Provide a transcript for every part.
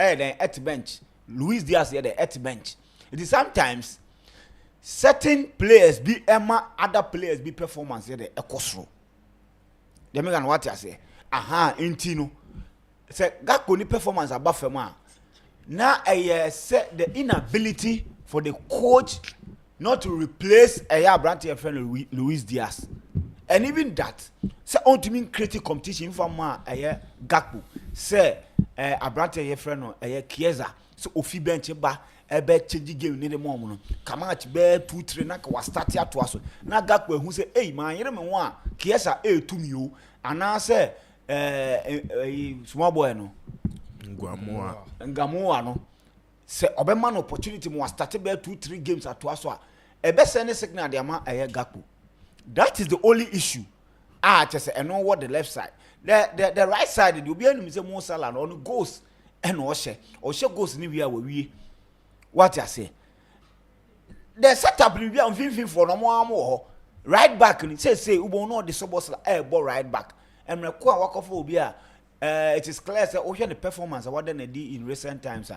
at bench. Luis Diaz here at bench. It is sometimes certain players be other players be performance here the ekosro. They make what I say. Intino. Say Gakpo ni performance above Fema. Now I say the inability for the coach not to replace a brand friend Luis Diaz. And even that, say on to mean creative competition for a Gakpo. Say a brand friend or a Chiesa. So ofi bench ba ebe change game ni the mom come out be 2-3 na ka start ya to aso na Gakpo ehu say eh man yere me ho a Chiesa to me o ana say small boy no ngamoa no say obema no opportunity mo start be 2-3 games at aso a ebe send signal de ama Gakpo. That is the only issue. Just say no what the left side the right side the obi anu say Mo Salah on goals and Oshe goes in here we what I say. The setup will be on 15 for no more right back and say Ubo no the subos ball right back. And Rakua walk off Obia. It is clear that Ocean the performance of what they did in recent times.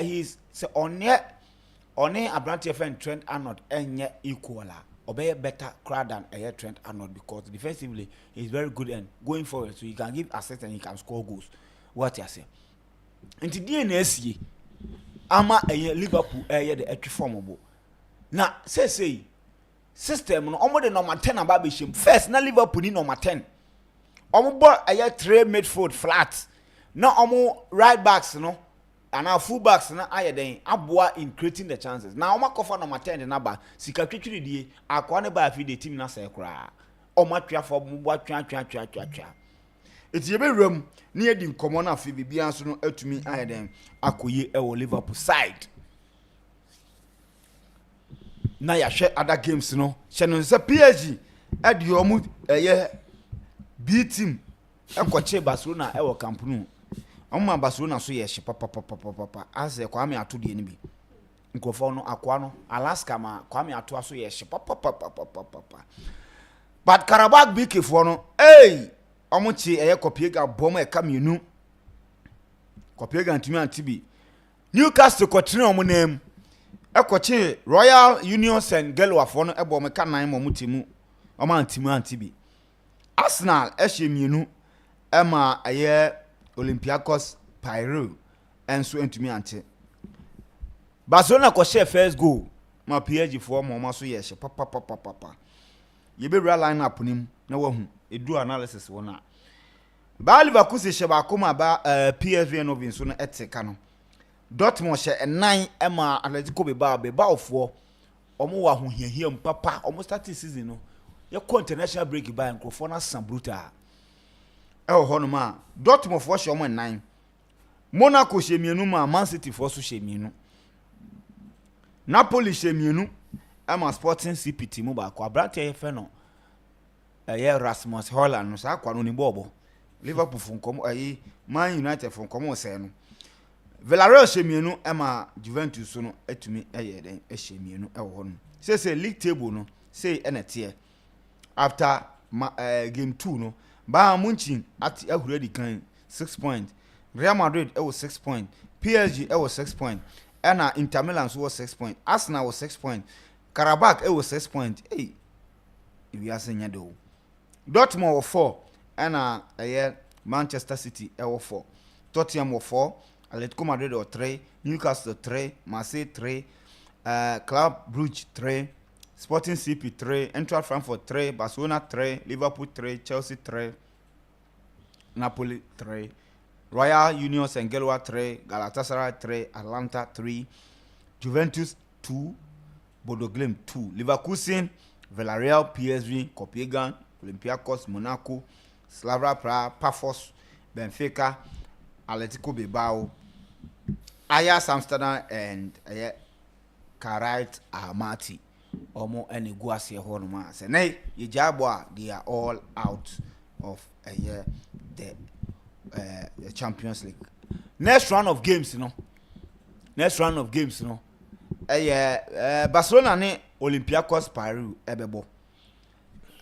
He's on a branch friend Trent Arnold and yet equal obey better crowd than a Trent Arnold because defensively he's very good and going forward so he can give assist and he can score goals. What I say. Into DNS ama Liverpool the entry formable. Now say system no omo the number 10 about bishim first na Liverpool ni number 10. Omo ball three midfield flat. Now omo right backs no and our full backs na den aboa in creating the chances. Now omo cover number 10 the number sika twetwe die akwa ne ba afi the team na say kra. Omo twa for mo twa. It's a very room near the common of Bibian so to me I then akoye e Liverpool side. Na ya share other games no. Shenon say PSG at the omu B team e kwache Barcelona e wo Camp Nou. Omo Barcelona so ye she papa as e Kwame ato de ni bi. Nkofo no akwa no Alaska ma Kwame ato so ye she papa. But Karabakh big for no hey Omuchi Kopiega bomb e kamienu. Kopiega ntimi antibi. Newcastle kwatene omo name. Ekoche Royal Union St. Galway afo no ebo me ka nan mo mutimu. Omo antimu antibi. Arsenal mienu ema Olympiacos Pyro enso ntimi ante. Barcelona ko share first goal. Ma PSG for mo so ye she papa. Ye be real line up nim na wahu edu analysis wona ba Leverkusen she ba koma ba PSV no vin so no etika no Dortmund she 9 ema Atletico Bilbao ofo omo wa ho hiahia mpapa omo start season no ye international break by Nkrofo na Sambruta ho no ma Dortmund for she omo 9 Monaco she mienu ma Man City for so she mienu Napoli she mienu ema Sporting CP team ba kwa brate fe no Rasmus Holland no sa kwa no ni bobo Liverpool fun komo Man United fun komo se no Villarreal shemienu ema Juventus so no atumi den shemienu ho no say league table no say enete after game 2 no Bayern Munich at ahuredi kan 6 points Real Madrid 6 points PSG 6 points and Inter Milan so 6 points Arsenal 6 points Karabakh 6 points hey we are saying do Dortmund 4 and Manchester City 4 Tottenham 4 Atletico Madrid 3 Newcastle 3 Marseille 3 Club Brugge 3 Sporting CP 3 Eintracht Frankfurt 3 Barcelona 3 Liverpool 3 Chelsea 3 Napoli 3 Royal Union St. Galway 3 Galatasaray 3 Atlanta 3 Juventus 2 Bodo Glimt 2 Leverkusen Villarreal PSV Copenhagen Olympiacos Monaco Slavia Prague Pafos Benfica Atletico Bilbao Ajax Amsterdam and Karait Almaty omo ene guase ho no ma say nay ye jabwa they are all out of the Champions League next round of games no Barcelona ne Olympiacos Paris ebebo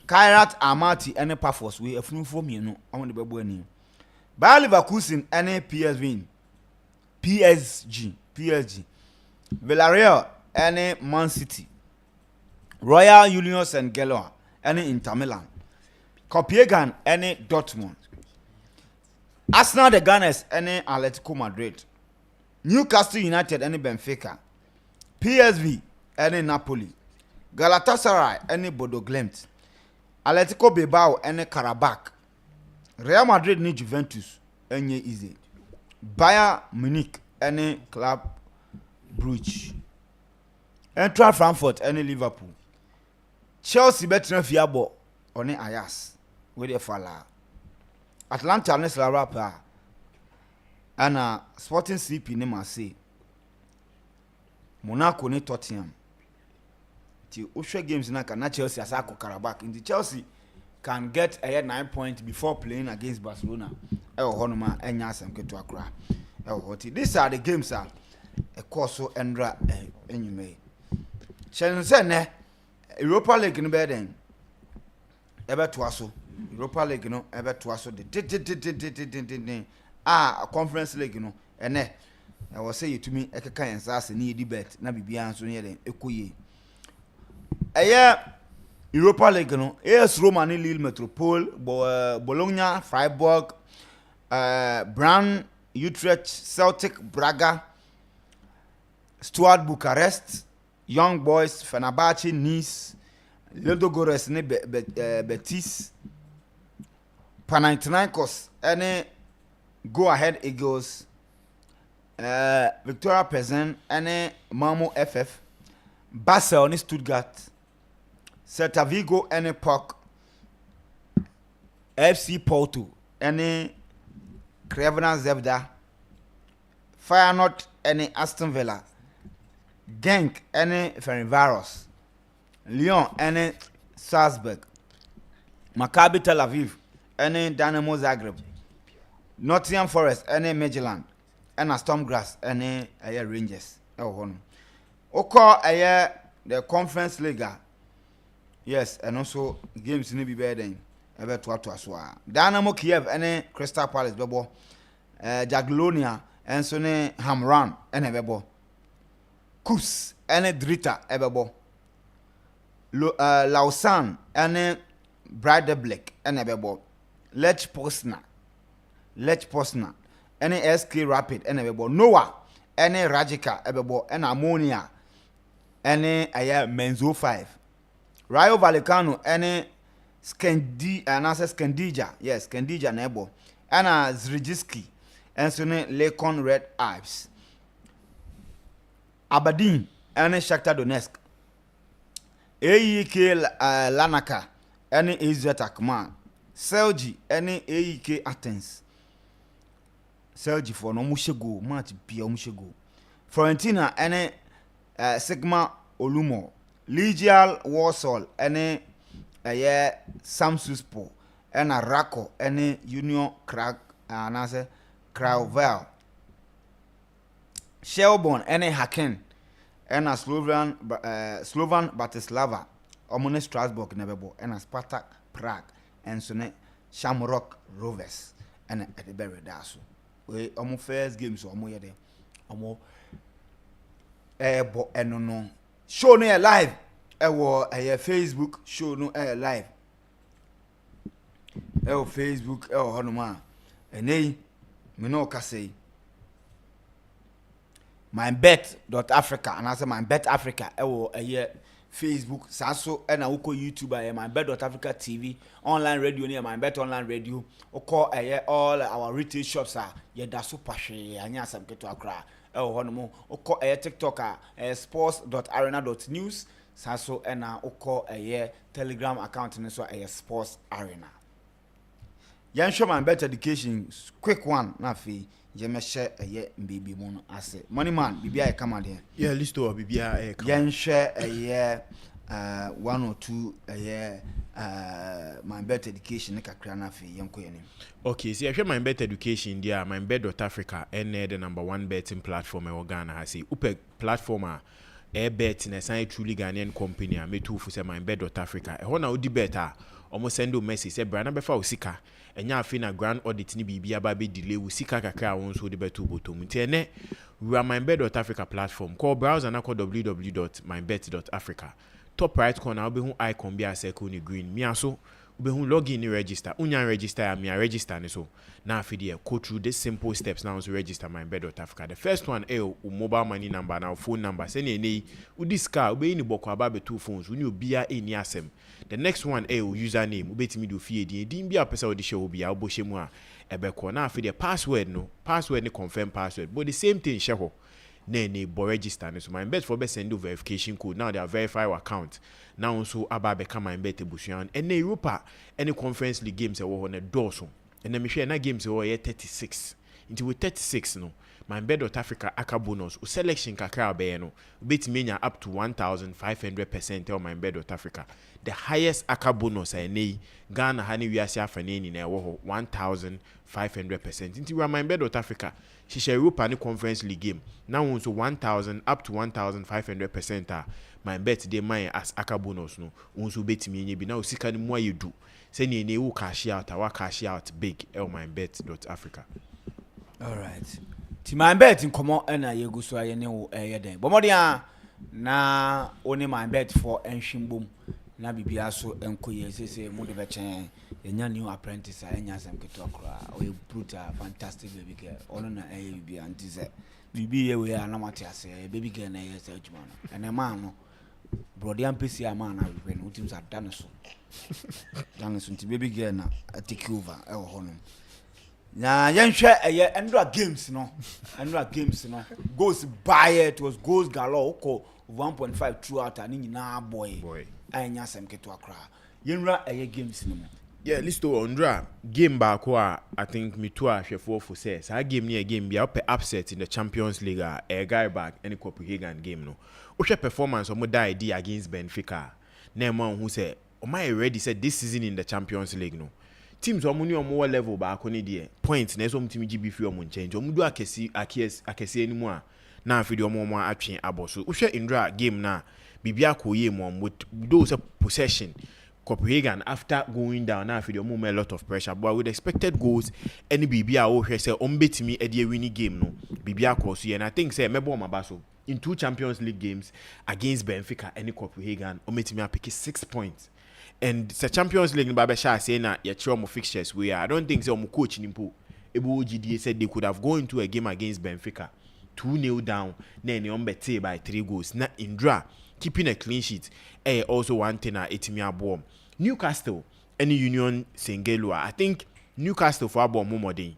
Kairat Almaty ene Pafos we afunufo mienu omo de bebo ani Bayer Leverkusen ene PSV PSG Villarreal any Man City Royal Union St. Gallen any Inter Milan Copenhagen any Dortmund Arsenal the Gunners any Atletico Madrid Newcastle United any Benfica PSV any Napoli Galatasaray any Bodo Glimt Atletico Bilbao any Karabakh Real Madrid ni Juventus any easy Bayern Munich any Club Brugge Eintracht Frankfurt any Liverpool Chelsea betina fiabo oni Ajax we dey fala Atlanta ne Europa ana Sporting CP ne Marseille Monaco ne Tottenham ti ohwe games na ka na Chelsea asako Karabakh in the Chelsea can get a 9 points before playing against Barcelona honoma enya asem keto akra these are the games a course so endra enyume Chense ne Europa League no be den ebe to aso Europa League no ebe to aso de Conference League no ene I was say to me ekeka yensa ase ne yedi bet na bibia nso ne den ekoye Europa League no AS Roma ni Lille Metropole Bologna Freiburg Brann Utrecht Celtic Braga Stuart Bucharest Young Boys Fenerbahce Nice Ludogorets ni Betis Panathinaikos any Go Ahead Eagles Victoria Plzen any Malmo FF Basel ni Stuttgart Celta Vigo any PAOK FC Porto any Crevena Zebda Feyenoord any Aston Villa Genk any Ferencváros Lyon any Salzburg Maccabi Tel Aviv any Dynamo Zagreb Nottingham Forest any Midtjylland and Stormgrass any Rangers Oko the Conference League yes and also games ni be better than ebe to aso Dynamo Kiev any Crystal Palace bebo Jagiellonia enso ne Hamran ene bebo Kus ene Drita ebebo Lausanne ene Breidablik ene bebo Lech Poznan ene SK Rapid ene bebo Noah ene Rajika ebebo ene Ammonia ene Menzo 5 Rayo Vallecano ene Skandija yes Skandija nebo ana Zrinjski enso ne Lekon Red Arabs Aberdeen ene Shakhtar Donetsk AEK Larnaca ene AZ Alkmaar Celje ene AEK Athens Celje for no mushego match bia mushego Fiorentina ene Sigma Olumo Legia Warsaw ene Samsunspor ena Rako ene Union Craiova Shelbourne ene Haken ena Slovan Bratislava omone Strasbourg nebebo ena Spartak Prague enso ne Shamrock Rovers ena Edinburgh daso we omo first games omo yede omo bo enono show no live ewo Facebook show no live Facebook honoma enei me no ka say MYBET.AFRICA and I say MYBET.AFRICA ewo Facebook saso na uko YouTube MYBET.AFRICA TV online radio near MYBET online radio oko all our retail shops are ye da so pahwe anya asam keto akra honomo oko TikTok sports.arena.news saso na oko Telegram account ne so sports arena yan show MYBET education quick one na fi je me share mbibi mu no ase money man bibia e kama de yeah list of bibia e kama yan share one or two MYBET education kakra na fi yanko yene okay see I share MYBET education there MYBET.AFRICA and the #1 betting platform in Ghana has say upe platform bet na sign truly Ghanaian company me too for say MYBET.AFRICA e ho na odi bet almost send a message say brana befa usika enya afi na grand audit ni bibia ba be delay usika kakra won so de beto botom nti ene we are MYBET.AFRICA platform call browser na call www.mybet.africa top right corner obe hu icon bi a circle ni green mi aso obe hu login ni register unya register ya mi a register ni so na afi de go through these simple steps now to register MYBET.AFRICA. The first one mobile money number na phone number say ne udiska obe ni boko aba be two phones uni obia eni asem. The next one username ubetimi do fie din bia pesa odi show bia obohye mu a ebeko na afi the password ni confirm password but the same thing sheho na bo register so MYBET for be send you verification code now they are verify your account now also aba be come MYBET ebusuan and Europa any conference league games e wo ho na doso and me hwe na games wo 36 into with 36 no MYBET.AFRICA aka bonus o selection kakra be no ubetimi nya up to 1500% on MYBET.AFRICA. The highest aka bonus I Ghana hani wiase afane ni na ewo ho 1500%. Inti we MYBET.AFRICA she Europa ni conference league game now also 1000 up to 1500% MYBET dey mine as aka bonus no unso betimi nye bi na osika ni mu ayedu se ni ene wo cash out big MYBET.AFRICA. All right. Ti MYBET nkomo na yegu so aye ne wo den bomodia na oni MYBET for enhwimbom na bibia so enkoye sese mu de bechen enya new apprentice enya sem ketokra o brutal fantastic baby girl ono na bibia antize bibi ye we anamati ase baby girl na ye se adwuma no ene ma no brody ampesi ama na we no tim sa dan so nti baby girl na take over e wo hono na yenhwe eye endra games no goes by it was goals galore ko 1.5 throughout ani nyina boy anya sem keto akra yenra eye games no yeah listo ondra game ba ko I think me too ahwefo for say sa game ni game bia up upset in the Champions League a guy back any Copenhagen game no ohwe performance omo die di against Benfica na man who say o my ready said this season in the Champions League no teams omo ni omo level ba ko ni de point na so mtimi GB free omo change omo do akesi animu a na afi de omo atwe aboso ohwe indra game na bibia ko ye mo with those possession Copenhagen after going down now for the moment a lot of pressure but with expected goals any bibia o hwe say ombetimi e dey winning game no bibia cross here and I think say mebo mabaso in 2 Champions League games against Benfica any Copenhagen ombetimi pick 6 points and the Champions League ba be sha say na ye try mo fixtures we I don't think say mo coach nimpo ebo GDA said they could have gone into a game against Benfica 2-0 down na any ombete by 3 goals na indra keeping a clean sheet also one thing etimi abom Newcastle any Union Saint-Gilloise I think Newcastle for abom momodin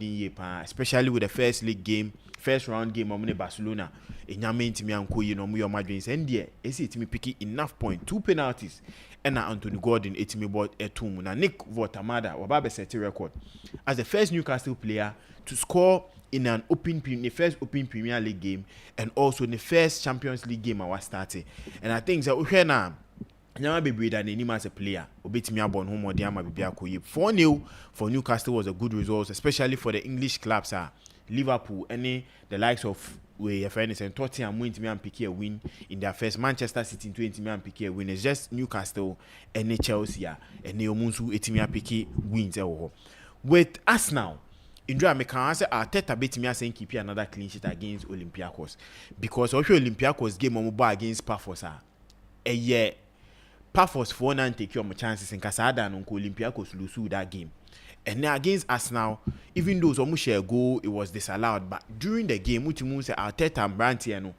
ye pa especially with the first round game amune Barcelona enyame ntimi ankoyi no mu yo madwins and there esi etimi pick enough point 2 penalties and Anthony Gordon etimi ball etum na Nick Votamada waba set record as the first Newcastle player to score in the first open Premier League game and also in the first Champions League game I was starting. And I think that we na nyama bebre than any as a player obetimi abon home odi ama bibia koyi 4-0 for Newcastle was a good result especially for the English clubs Liverpool any the likes of we friends and Tottenham win to pick a win in their first Manchester City 20 and pick a win it's just Newcastle and Chelsea and Neomunsu etimi pick wins with Arsenal Indra me can say Arteta betimi asen keep another clean sheet against Olympiacos because also Olympiacos game on against Paphos Paphos for and take your chances in Casada and Olympiacos lose that game and then against Arsenal even though some share goal it was disallowed but during the game which means Arteta and Branty no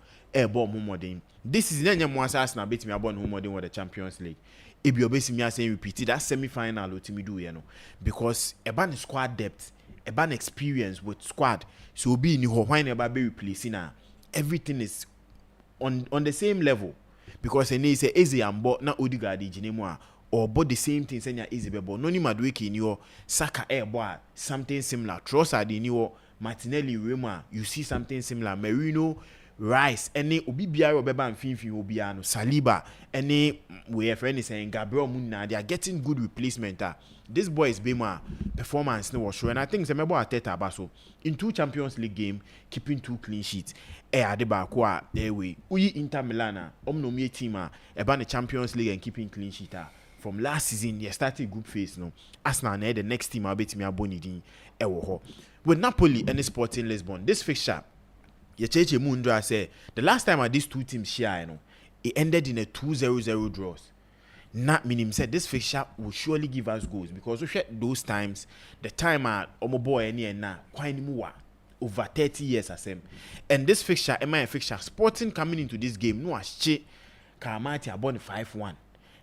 ball modern this is then more Arsenal betimi abon home modern with the Champions League ebi obesimi asen repeat that semi-final otimi do because eban squad depth an experience with squad so be in why never be replacing everything is on the same level because they say easy and but na Odegaard jinemu or but the same thing senya easy but no ni Madueke in your Saka boy something similar Trossard in your Martinelli Rema you see something similar Merino Rice any obi biara obeba mfinfin obi ano Saliba any we have friend saying Gabriel Munna they are getting good replacement this boy is Bema performance no was sure and I think Semebo Arteta baso in 2 Champions League game keeping 2 clean sheets adeba kwa we uyi Inter Milan omno me team eba the Champions League and keeping clean sheet from last season, you started group phase, no. Arsenal, the next team, I'll bet me a bonity. With Napoli and Sporting Lisbon, this fixture, Yecheche Mundra said, the last time these two teams share, you know, it ended in a 2-0 draws. Not meaning said this fixture will surely give us goals because we share those times, the time at Omoboy and na quite more over 30 years as him. And this fixture, my fixture, Sporting coming into this game, no as che Karamati are born 5-1.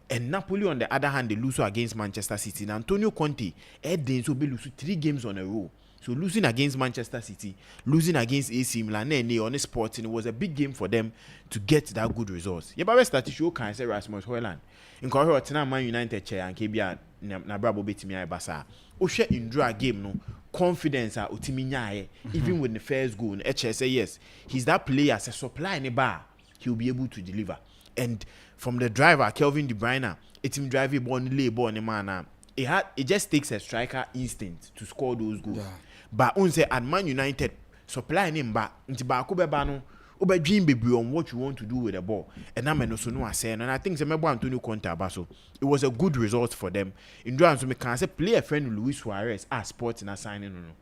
And Napoli on the other hand, they lose against Manchester City. And Antonio Conte, Ed so be lose 3 games on a row. So losing against Manchester City, losing against AC Milan, on the Sporting, it was a big game for them to get that good results. Yeah, but started show can say Rasmus Højlund. In Korea, Man United chair and KBA na brabo betimi ay basa. O share in draw game no confidence a otimi nyae even with the first goal. HSA say yes, he's that player as a supply in the bar. He'll be able to deliver. And from the driver Kelvin De Bruyne, it's him driving ball lay ball in the man. It just takes a striker instinct to score those goals. Yeah. But unse at Man United supply him back into Bakuba no oba dream baby on what you want to do with the ball. And I'm no so no saying and I think remember Antonio Conte Abaso. It was a good result for them. In Duran so me can say play a friend Luis Suarez as Sporting assigning no.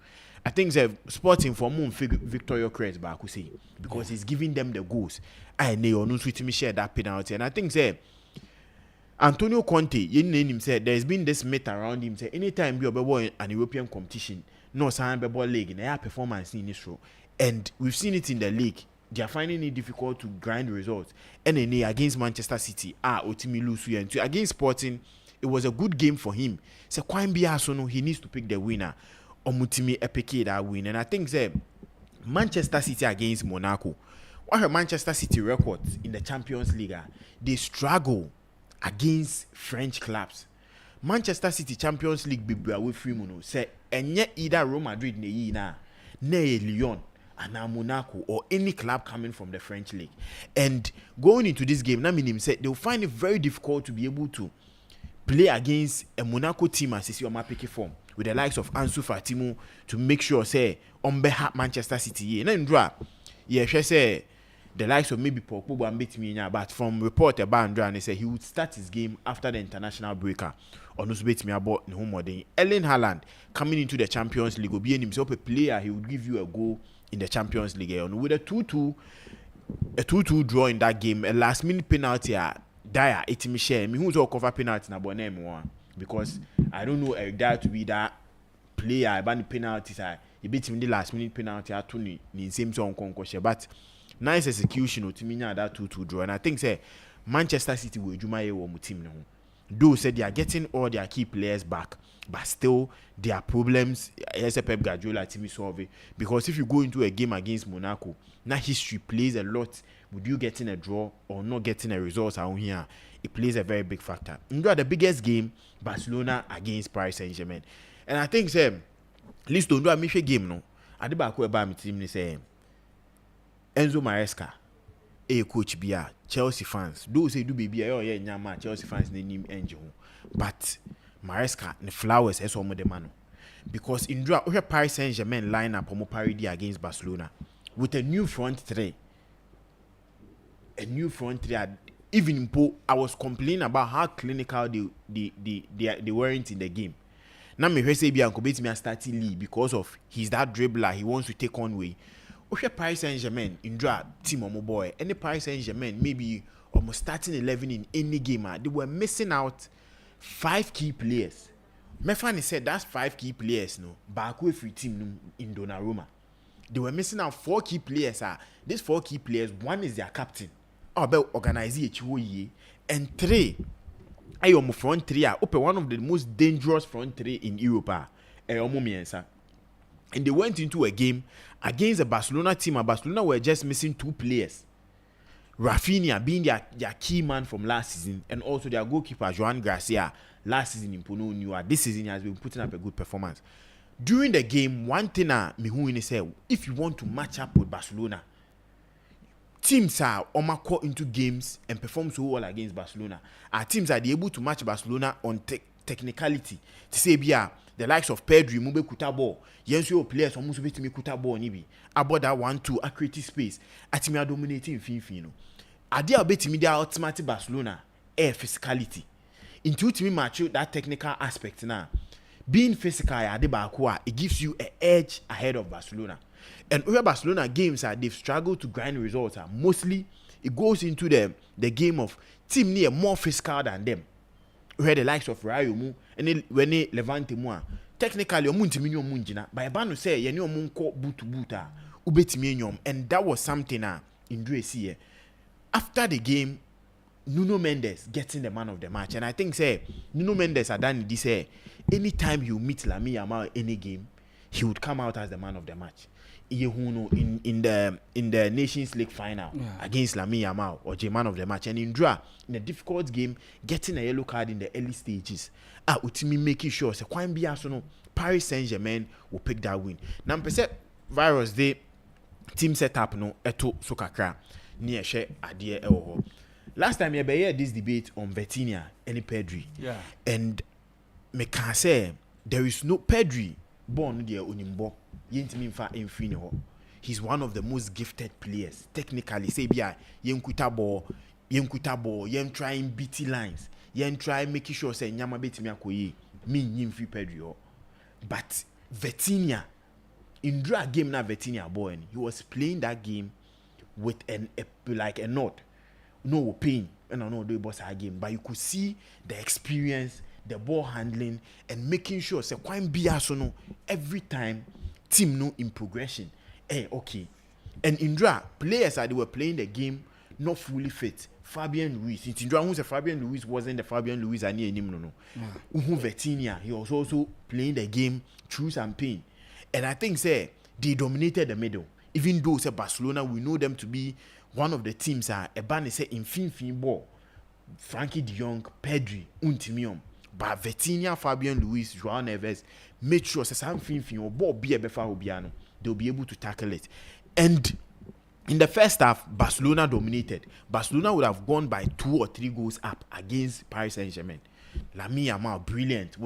I think Sporting for moon Victoria Crest back say because he's giving them the goals. I know no sweet me share that penalty and I think Antonio Conte, you name him said there's been this myth around him say anytime you be in an European competition, no sign be ball league in their performance in this row. And we've seen it in the league. They are finding it difficult to grind results. And then against Manchester City, Otimi lose and against Sporting, it was a good game for him. So he needs to pick the winner. Omutimi epeke that win. And I think Manchester City against Monaco. What are Manchester City records in the Champions League? They struggle against French clubs. Manchester City Champions League be away free mono. Say enye either Real Madrid ne Lyon and Monaco or any club coming from the French league. And going into this game, Naminim said they'll find it very difficult to be able to play against a Monaco team as is your picky form with the likes of Ansu Fati to make sure say on behalf Manchester City. And then she say the likes of maybe Paul Pogba and Betty but from report about Andra and they say he would start his game after the international breaker. Or no bet me about the home day. Erling Haaland coming into the Champions League will be himself a player, he would give you a goal in the Champions League. And with a 2-2 draw in that game, a last minute penalty Dyer me share me who's all cover penalty na bonem one because I don't know Eric Dyer to be that player about the penalties he beat him the last minute penalty at Tony in same song but nice execution to me that 2-2 draw and I think Manchester City will do my team now. Though said they are getting all their key players back, but still there are problems. As a Pep Guardiola team solve it because if you go into a game against Monaco, now history plays a lot. Would you getting a draw or not getting a result out here? It plays a very big factor. The biggest game, Barcelona against Paris Saint-Germain, and I think at least don't do a mission game no. At the back where my team say Enzo Maresca. Coach Bia, Chelsea fans. Those say do baby, nyama Chelsea fans they name angel. But Maresca the flowers as one the man. Because in draw Paris Saint-Germain lineup on parody against Barcelona with a new front three. A new front three. Even in Po, I was complaining about how clinical they weren't in the game. Now me say Bia and me starting lead because of he's that dribbler, he wants to take on way. Paris Saint-Germain in draw team on my boy. Any Paris Saint-Germain maybe almost starting 11 in any game. They were missing out 5 key players. Mefani said that's 5 key players no. Back with free team in Donnarumma. They were missing out 4 key players. These 4 key players, one is their captain. About organizing and 3. Ayo front 3 open one of the most dangerous front 3 in Europa. And they went into a game against a Barcelona team. And Barcelona were just missing 2 players. Rafinha being their key man from last season, and also their goalkeeper Joan Garcia last season in Pono knew this season he has been putting up a good performance. During the game, one thing Mihuini said, if you want to match up with Barcelona, teams are into games and perform so well against Barcelona. Our teams are able to match Barcelona on technicality. To say the likes of Pedri, Mube Kutabo, Yensu players almost bit me Kutabo nibi. About that 1-2 accurate space. Atimia dominating Finfino. Adia bet me their ultimate Barcelona physicality. into me match that technical aspect now. Being physical at the back, it gives you an edge ahead of Barcelona. And over Barcelona games, they've struggled to grind results. Mostly, it goes into the game of team near more physical than them. Where the likes of Rayo mu and when they Levante mu technically omuntimi nyom munjina by banu say ye ne omunko buta ubetimi nyom, and that was something in Dre after the game. Nuno Mendes getting the man of the match, and I think say Nuno Mendes had done this anytime you meet Lamine Yamal in any game, he would come out as the man of the match. In the Nations League final against Lamine Yamal or the man of the match, and in a difficult game, getting a yellow card in the early stages, utimi making sure say Kwan Biasono Paris Saint-Germain will pick that win. Now virus day team setup no eto sokakra near share adie ewo. Last time you heard this debate on Vitinha and Pedri. Yeah. And me can say there is no Pedri born there onimbo. Yentimi fa enfini ho. He's one of the most gifted players. Technically, say bia yenkuta ball, yen trying BT lines, yen try making sure say nyama betimi akoyi. Me nyimfi Pedri ho. But Vitinha in draw game na Vitinha boy, he was playing that game with a nod. No pain, and I know the boss game, but you could see the experience, the ball handling, and making sure say quite biasono every time team no in progression. Okay. And Indra players they were playing the game not fully fit. Fabian Ruiz, Indra who said Fabian Ruiz wasn't the Fabian Ruiz I knew no. Vitinha, he was also playing the game through some pain. And I think say they dominated the middle. Even though say Barcelona, we know them to be one of the teams a ban say in ball. Frankie de Jong, Pedri, Untimium. But Vitinha, Fabian Luis, Joao Neves made sure say some fin or ball be a befa obiano. They'll be able to tackle it. And in the first half, Barcelona dominated. Barcelona would have gone by 2 or 3 goals up against Paris Saint-Germain. Lamine Yamal, brilliant.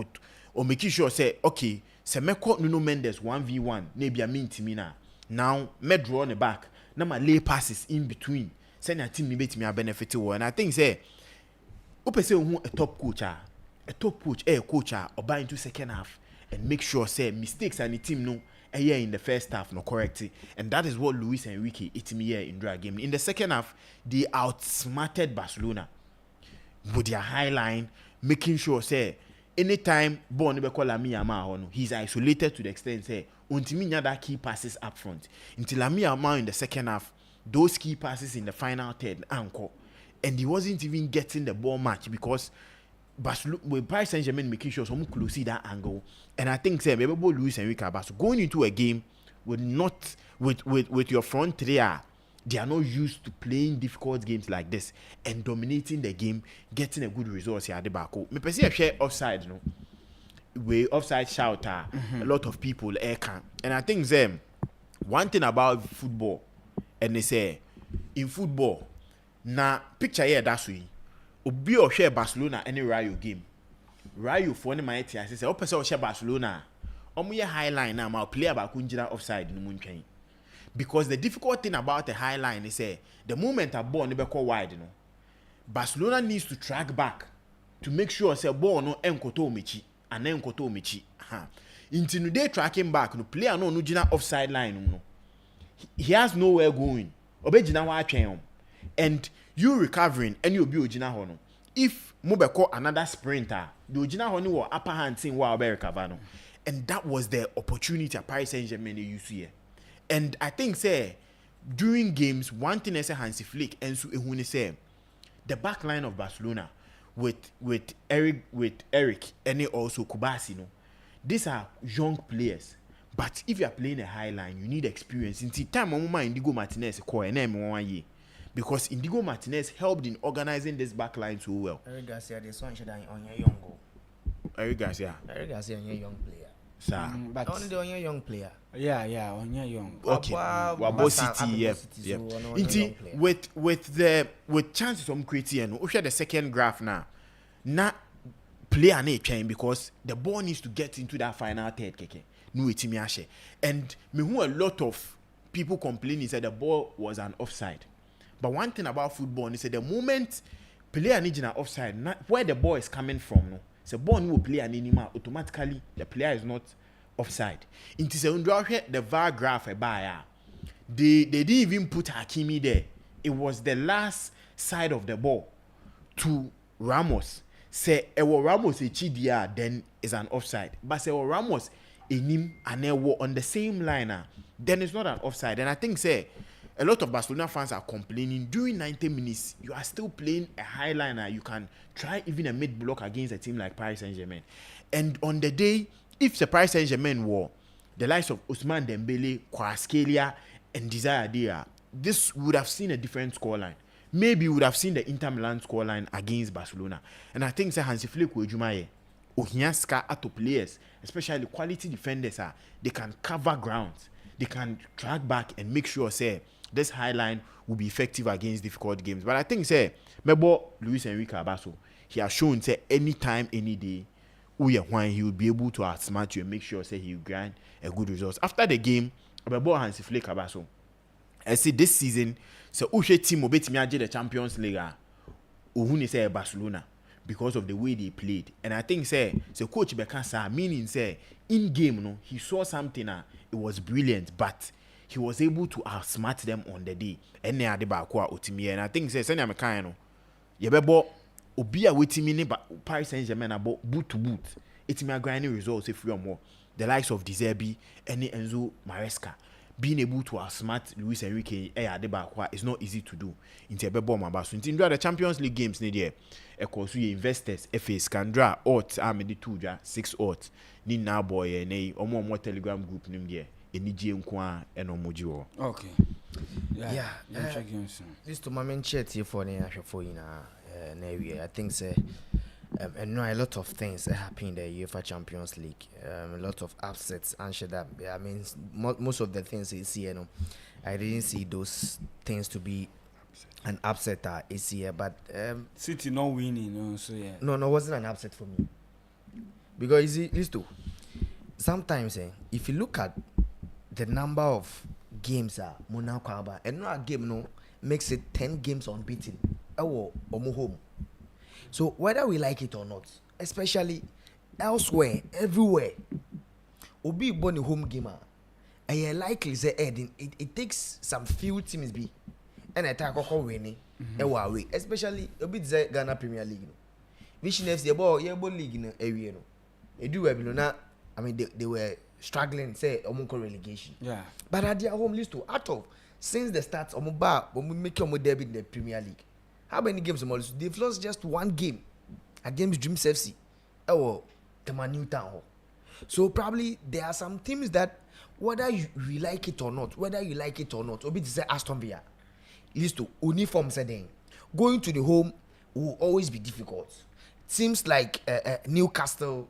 Or making sure say, okay, Semeko Nuno Mendes 1v1, maybe a mean timina. Now, me draw on the back. Now my lay passes in between. Send a team me benefit to, and I think say open say a top coach or buy into second half and make sure say mistakes and the team no a year in the first half no correct it. And that is what Luis Enrique it me here in drag game. In the second half, they outsmarted Barcelona with their high line, making sure say anytime ball never call Lamine Yamal, he's isolated to the extent say untimi nya that key passes up front. Until Lamine Yamal in the second half, those key passes in the final third anchor, and he wasn't even getting the ball much because Barcelona with Paris Saint-Germain making sure some close see that angle. And I think say maybe Luis Enrique going into a game with your front three they are not used to playing difficult games like this and dominating the game, getting a good result here at the back. Me perceive share offside, no. We offside shout a lot of people can. And I think them one thing about football, and they say in football, na picture here that's we. Obi or share Barcelona any Rayo game. Rayo for any my tia say, "Oh, person share Barcelona." Omo ye high line now, my player ba kunjira offside no muntwen. Because the difficult thing about the high line is the moment a ball never call wide, you know, Barcelona needs to track back to make sure say ball no enkoto mechi and enkoto mechi. Until they tracking back, no player no jina offside line no. He has nowhere going. Obejina wa atwen. And you recovering and you be ojina ho no. If mobeko another sprinter, the ojina ho ni wo upper hand thing wa obe recover no. And that was the opportunity at Paris Saint-Germain you see here. And I think say during games, one thing I say Hansi Flick and so say the back line of Barcelona with Eric and also Kubasi, no, these are young players. But if you are playing a high line, you need experience. In the time Indigo Martinez because Indigo Martinez helped in organizing this back line so well. Eric Garcia, the son should on your young goal. Eric Garcia on your young player. Sir. But only on your young player. Yeah, on your young. Okay. Wabo City, yeah. With chances of creating, we share the second graph now. Not play an A chain because the ball needs to get into that final third keke. No itimiashe. And me who a lot of people complaining said the ball was an offside. But one thing about football is that the moment player ni jina offside where the ball is coming from no so ball ni wo player ni ma automatically the player is not offside into say undra the VAR graph they didn't even put Hakimi there. It was the last side of the ball to Ramos. Say ewo Ramos echidia then is an offside. But say ewo Ramos enim and ewo on the same line then it's not an offside. And I think say a lot of Barcelona fans are complaining during 90 minutes you are still playing a high liner. You can try even a mid block against a team like Paris Saint-Germain. And on the day if the Paris Saint-Germain were the likes of Ousmane Dembele, Kvaratskhelia and Desire Dia, this would have seen a different scoreline. Maybe we would have seen the Inter Milan scoreline against Barcelona. And I think Hansi Flick will Jumaye, Ohinyaska ato players, especially quality defenders, they can cover grounds. They can track back and make sure say this high line will be effective against difficult games. But I think say Mebo Luis Enrique Abaso, he has shown say anytime, any day, he will be able to outsmart you and make sure say he will grind a good result. After the game, Mebo Hansi Flick Abaso, I see this season, so Ushe team obetimi the Champions League, Uhuni say Barcelona because of the way they played. And I think say coach Bekasa meaning say in game no he saw something it was brilliant, but he was able to outsmart them on the day. And they are the Bakwa Otimi. And I think say Senya Mekano Yebebo Obia wetimi ne Paris Saint-Germain about boot to boot. It's me grinding results if you are more. The likes of Deserbi and Enzo Maresca. Being able to outsmart Luis Enrique is not easy to do. In the Champions League games, of course, we investors, FA, Scandra, odds, made 6 odds. Ni now boy, or more Telegram group, okay. Yeah. This to my main chat here for the area. I think say and know a lot of things happen in the UEFA Champions League. A lot of upsets and shit that I mean most of the things you see, I didn't see those things to be an upset this year, but City not winning, so yeah. No, it wasn't an upset for me. Because you see, listen to sometimes if you look at the number of games Monaco and no game makes it 10 games unbeaten. Or home. So whether we like it or not, especially elsewhere, everywhere, Obi born a home gamer, and you likely say it takes some few teams be and attack or winning away, especially Obi Ghana Premier League. Vision FC ball league in area. They do now. I mean they were struggling, say Omunko relegation. Yeah. But at their home list to out of since the start Omuba when we make your debut in the Premier League. How many games they've lost just one game against Dreams FC or Newtown Hall. So probably there are some teams that whether you like it or not, Obi say Aston Villa, list to uniform setting, going to the home will always be difficult. Teams like Newcastle,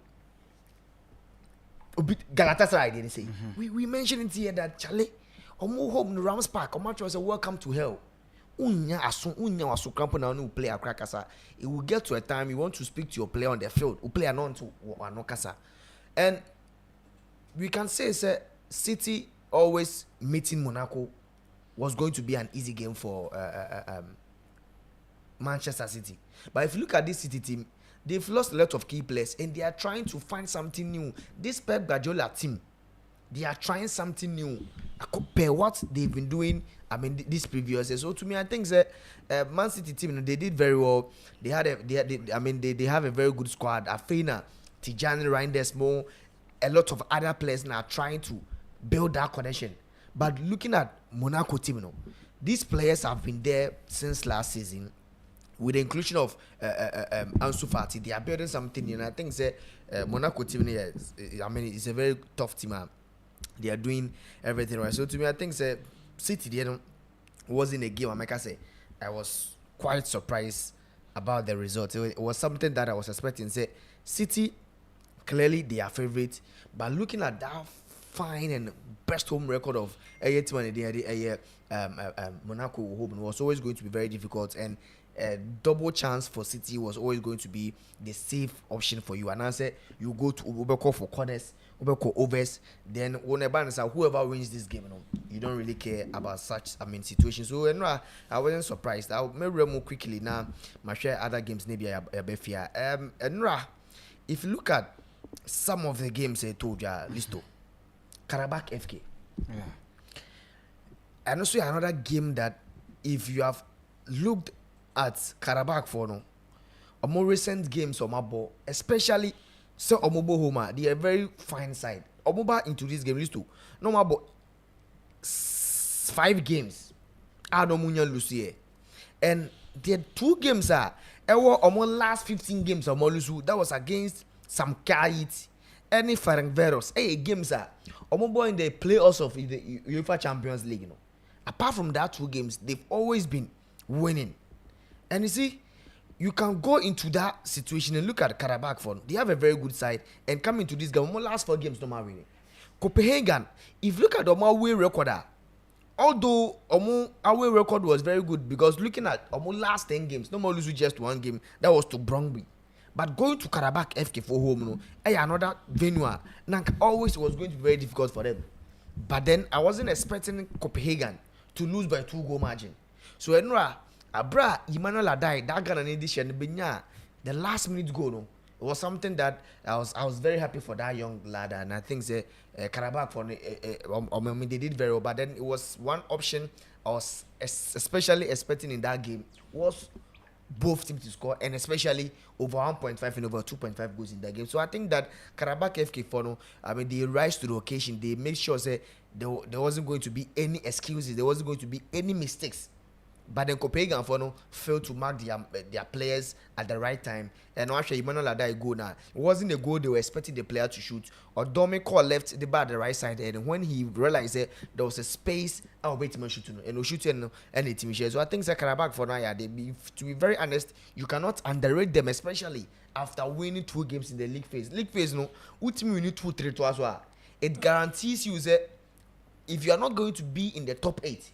Galatasaray, they say. We mentioned it here that Charlie, Omo home in Rams Park, Omo was a welcome to hell. Unya wasu crampo na no play akrakasa. It will get to a time you want to speak to your player on the field. U player non to kasa. And we can say City always meeting Monaco was going to be an easy game for Manchester City. But if you look at this City team, they've lost a lot of key players and they are trying to find something new. This Pep Guardiola team, they are trying something new. Compare what they've been doing. I mean, this previous year. So to me, I think that Man City team, they did very well. They have a very good squad. Afena, Tijani, Reinders, Mo, a lot of other players now trying to build that connection. But looking at Monaco team, these players have been there since last season. With the inclusion of Ansu Fati, they are building something. And I think that Monaco team, it's a very tough team. They are doing everything right. So to me, I think that City was in a game. I was quite surprised about the result. It was something that I was expecting. Say City, clearly they are favorite, but looking at that fine and best home record of Monaco home was always going to be very difficult. And a double chance for City was always going to be the safe option for you. And I said you go to Ubeko for corners, Ubeko overs, then whoever wins this game, you don't really care about such situations. So I wasn't surprised. I'll maybe more quickly now. My share other games maybe I fear. If you look at some of the games I told you, Listo, Karabakh FK. Yeah. And also another game that if you have looked at Karabakh for no, or more recent games on my ball, especially so Omobo Homa, they are very fine side. Omoba into this game, Listo, no more about 5 games. I don't munya Lucie. And the 2 games are almost last 15 games of Molusu. That was against some Kait, any Ferencváros. Games are Omobo in the playoffs of the UEFA Champions League. Apart from that 2 games, they've always been winning. And you see, you can go into that situation and look at Karabakh for they have a very good side and come into this game. Almost last 4 games, no matter winning. Copenhagen, if you look at the away record, although away record was very good because looking at almost last 10 games, no more lose just 1 game. That was to Brøndby. But going to Karabakh FK for home, another venue, always was going to be very difficult for them. But then I wasn't expecting Copenhagen to lose by 2-goal margin. So Abra Emmanuel Adai that Ghana edition the last minute goal it was something that I was very happy for that young lad, and I think Karabakh for they did very well. But then it was one option I was especially expecting in that game was both teams to score, and especially over 1.5 and over 2.5 goals in that game. So I think that Karabakh FK for they rise to the occasion. They make sure there wasn't going to be any excuses, there wasn't going to be any mistakes. But then Copenhagen for failed to mark their players at the right time. And actually Emmanuel Adai goal now. It wasn't a goal they were expecting the player to shoot. Or Dome Cole left the bar at the right side, and when he realized that there was a space, I'll wait to shoot and shoot and any team share. So I think Karabakh for now, to be very honest, you cannot underrate them, especially after winning 2 games in the league phase. League phase ultimately we need 2-3 as well. It guarantees you that if you are not going to be in the top 8,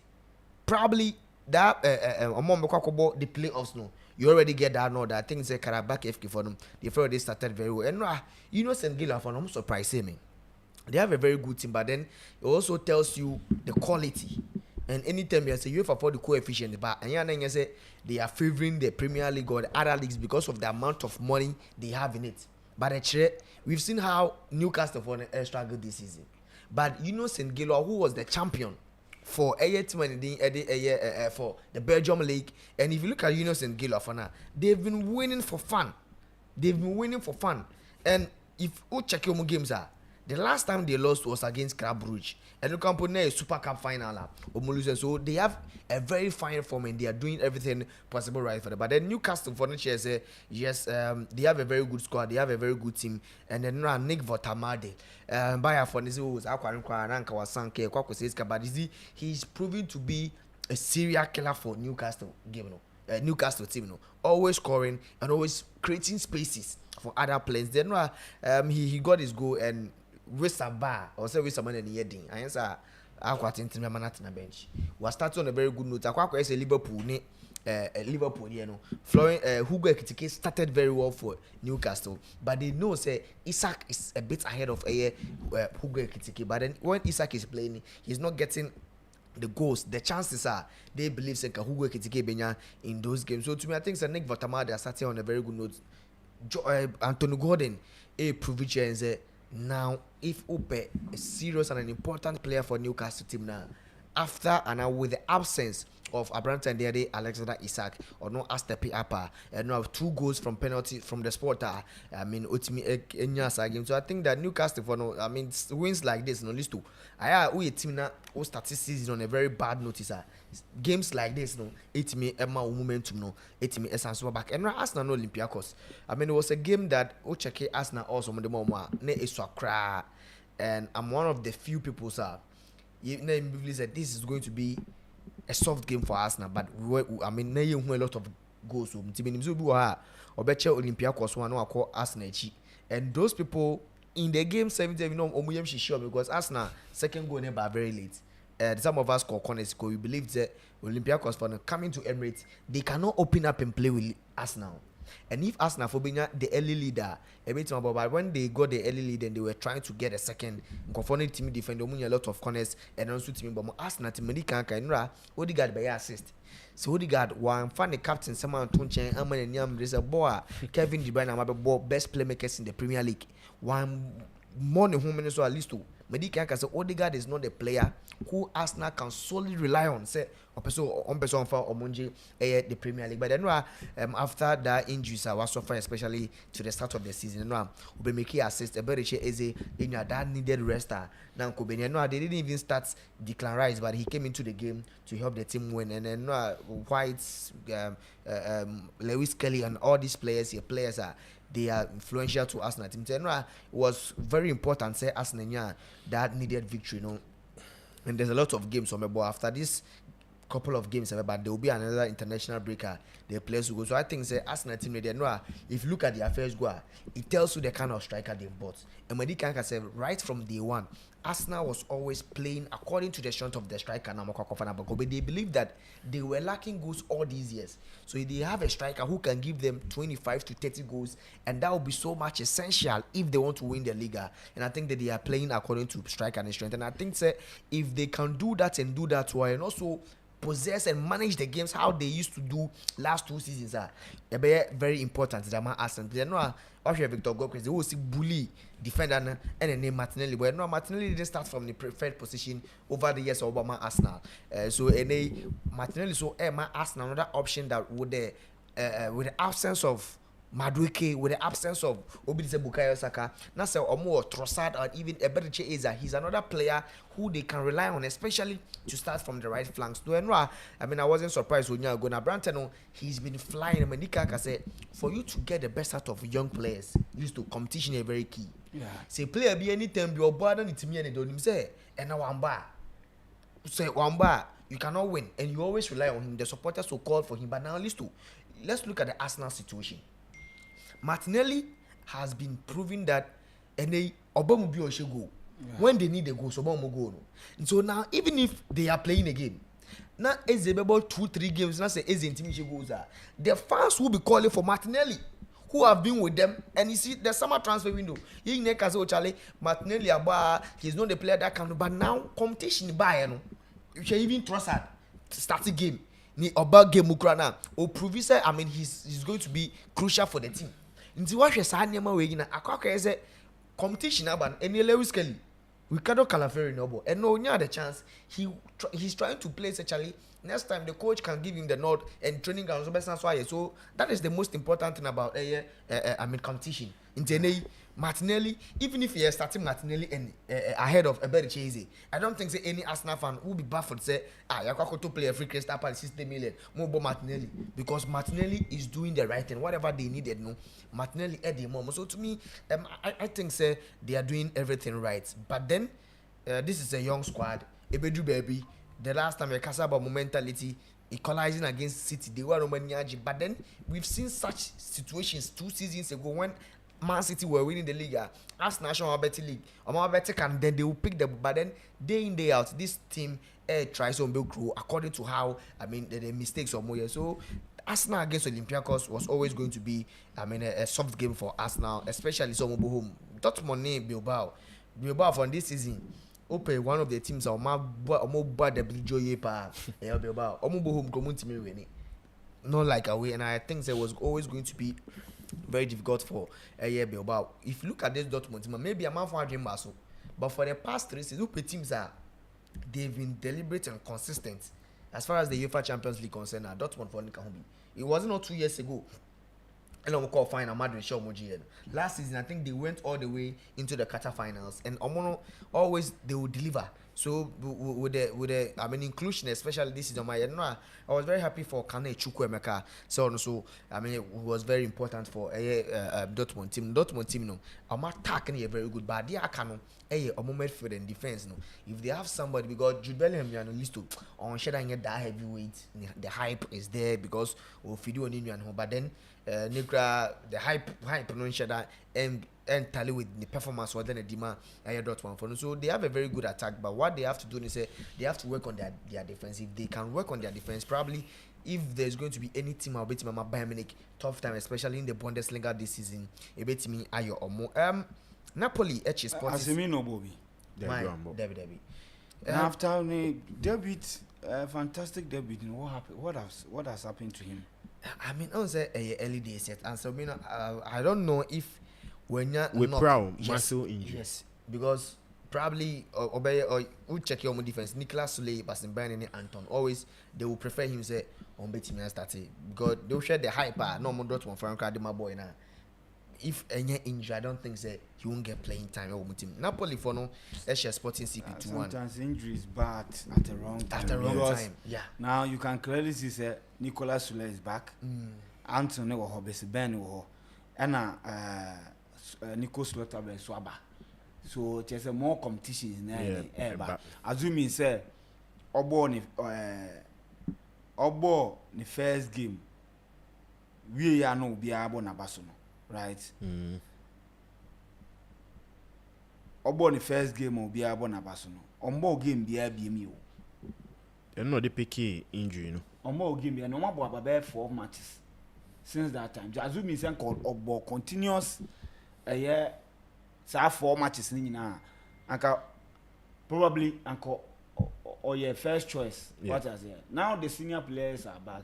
probably that the playoffs you already get that now. That I think Karabakh FK for them they've already started very well. And St. Gila for them surprised me. They have a very good team, but then it also tells you the quality. And anytime you say UEFA for the coefficient, but and you say they are favoring the Premier League or the other leagues because of the amount of money they have in it. But actually, we've seen how Newcastle for struggled this season. But St. Gila, who was the champion for for the Belgium League, and if you look at St. Gila for now, they've been winning for fun. And if you check your games the last time they lost was against Club Brugge, and you can put a Super Cup final so they have a very fine form and they are doing everything possible right for them. But then Newcastle for next year yes, they have a very good squad, they have a very good team, and then Nick Votamade Bayer for this was but he's proving to be a serial killer for Newcastle game Newcastle team always scoring and always creating spaces for other players. Then he got his goal and waste a bar or say waste a man in the heading. I answer Aqua Tintin Manat na bench. We started on a very good note. Aqua is a Liverpool Florian Hugo Ekitike started very well for Newcastle, but they know say Isak is a bit ahead of Hugo Ekitike. But then when Isak is playing, he's not getting the goals. The chances are they believe Hugo Ekitike Benya in those games. So to me, I think Nick Votamade are starting on a very good note. Anthony Gordon proved and say now if Upe is serious and an important player for Newcastle team now, after and now with the absence of Abraham Dede, Alexander Isak, or no Astepi Apa, and now 2 goals from penalty from the Sporter. Utimi Enyasa game. So I think that Newcastle for wins like this, list to we a team now who started season on a very bad notice. Games like this, it me Emma momentum, it me essence back. And Arsenal Olympiacos. It was a game that Ocheke Arsenal also the moment ne iswa, and I'm one of the few people said this is going to be a soft game for Arsenal, but a lot of goals. Olympiacos one call Arsenal, and those people in the game 77 sure because Arsenal second goal never very late, some of us call corners because we believe that Olympiacos for coming to Emirates, they cannot open up and play with Arsenal. And if Arsenal for being the early leader, but when they got the early lead and they were trying to get a second, conforming team defend a lot of corners and also team, but Arsenal team Medica Odegaard by assist. So Odegaard one fan the captain someone Tonchen Aman and Yam there's a boy Kevin De Bruyne best playmakers in the Premier League. One more than whom so at least two. Medica can say Odegaard is not a player who Arsenal can solely rely on. Say on person for Omonje the Premier League. But then after that injuries I was suffering, especially to the start of the season. No, we make assist a very easy in that needed rester. Now Kobeni, no, they didn't even start Declan Rice, but he came into the game to help the team win. And then White, Lewis Kelly, and all these players are. They are influential to Arsenal team. It was very important. Say Arsenal that needed victory, and there's a lot of games on the board after this couple of games, but there will be another international breaker. The players will go. So I think say Arsenal team they know if you look at their first goal, it tells you the kind of striker they've bought. And Medi Kanka said right from day one, Arsenal was always playing according to the strength of the striker. But they believe that they were lacking goals all these years. So they have a striker who can give them 25 to 30 goals, and that will be so much essential if they want to win the league. And I think that they are playing according to striker and strength. And I think say if they can do that and do that well, and also possess and manage the games how they used to do last 2 seasons very important. Arsenal they know Victor Gokres they will see bully defender and then name Martinelli, but Martinelli didn't start from the preferred position over the years of Obama Arsenal. So Martinelli Arsenal another option that would with the absence of Madueke, with the absence of Obidise Bukayo Saka, now say Omo Trossard or even Eberechi Eza, he's another player who they can rely on, especially to start from the right flanks. I mean, I wasn't surprised when you're going to Branton. He's been flying. I mean, Nikaka said, for you to get the best out of young players, used to competition is very key. Yeah. Say player be anytime you're born it to me and don't say, and now one bar, you cannot win, and you always rely on him. The supporters will call for him, but now let's look at the Arsenal situation. Martinelli has been proving that Obamu go when they need a goal, so Obamu go. And so now, even if they are playing a game, now is about 2-3 games, now say is intimidation goes the fans will be calling for Martinelli, who have been with them, and you see the summer transfer window. You know, Charlie Martinelli, he's not the player that can. But now competition by you can even trust that start the game. Ni Oba game Ukraina or Provisor. I mean, he's going to be crucial for the team. Nti wahwe saa nneema we gina akwa eze competition aban eni Lewis Kelly Ricardo Calaferi nobo and no nya the chance he's trying to play actually next time the coach can give him the nod and training ground so that is the most important thing about I mean competition in Martinelli, even if he is starting Martinelli and ahead of Eberechi, I don't think say any Arsenal fan will be baffled say you're to play a free Crystal Palace 60 million more Martinelli because Martinelli is doing the right thing whatever they needed Martinelli at the moment. So to me I think say they are doing everything right, but then this is a young squad. Ebedu baby, the last time I about mentality equalizing against City they were Romaniaji, but then we've seen such situations 2 seasons ago when Man City were winning the league as National Betting League or Betting, and then they will pick them. But then day in day out, this team tries to build crew according to how I mean the mistakes of Moya. So Arsenal against Olympiacos was always going to be I mean a soft game for Arsenal, especially some home. Dortmund Bilbao for this season. Open one of the teams are more bad the Bilbao Bilbao. Home community winning. Not like away, and I think there was always going to be very difficult for Bilbao. If you look at this Dortmund team, maybe a man for a dream muscle, but for the past 3 seasons, teams they've been deliberate and consistent as far as the UEFA Champions League concerned. Dortmund for Nikahubi, it wasn't not 2 years ago. And I'm call final Madrid show last season. I think they went all the way into the quarterfinals, and always they would deliver. So with the I mean inclusion, especially this season, I was very happy for Kane Chukwuemeka. So I mean it was very important for Dortmund team. No, I'm attacking a very good, but they are a moment for the defense. No, if they have somebody because Jude Bellingham on list on sharing that heavyweight, the hype is there because of Fidio Ninu, but then. The hype non that tally with the performance or then the demand Dortmund for. So they have a very good attack, but what they have to do is they have to work on their defense. If they can work on their defense, probably if there's going to be any team I'll bet Mama Bayern Munich tough time, especially in the Bundesliga this season, a bet me ayo or more. Napoli H Sports. Asimino Bobby. Debbie. After the debut, fantastic debut. What happened? What has happened to him? I mean, on say early days yet, and so I don't know if when you're with proud muscle injury. Yes, because probably or who check your own defense. Nicolas Sule, Basim Bayern, and Anton always they will prefer him say on betting and start because they will share the hype. No more Dortmund for Frank my boy now. If any injury, I don't think that he won't get playing time with team. Napoli for no, Asia Sporting CP2-1. Sometimes injury is bad at the wrong time. At the wrong time, yeah. Now you can clearly see that Nicolas Sule is back. Anthony was Besi Ben was, and Nico Slaughter Swaba. So there's a more competition in there. But assuming say, Obo the first game, we are no be able na basono. Right. Obo the first game will be able na basono. Ombo game be BMU. You know the picky injury, no. Ombo game be no more about 4 matches since that time. Azumi say called Obo continuous a year. So 4 matches ni na. Anka probably anko or your first choice. Yeah. What has it? Now the senior players are back.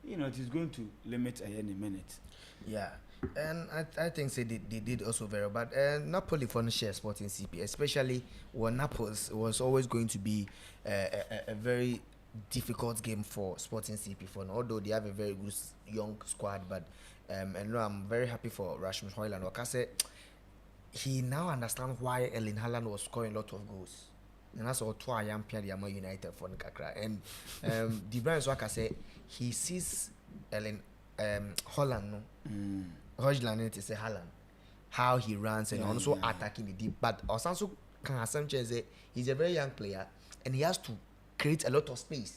You know it is going to limit any minute. Yeah. And I think they did also very bad. Napoli for the share Sporting CP, especially when Naples was always going to be a very difficult game for Sporting CP for. Although they have a very good young squad, but and I'm very happy for Rasmus Højlund. Because he now understands why Erling Haaland was scoring a lot of goals. And that's all why I am Piadiama United for Nkakra. And the brand Waka say he sees Erling Haaland no. Højlund to say Haaland, how he runs and also attacking the deep. But also can assumption say he's a very young player and he has to create a lot of space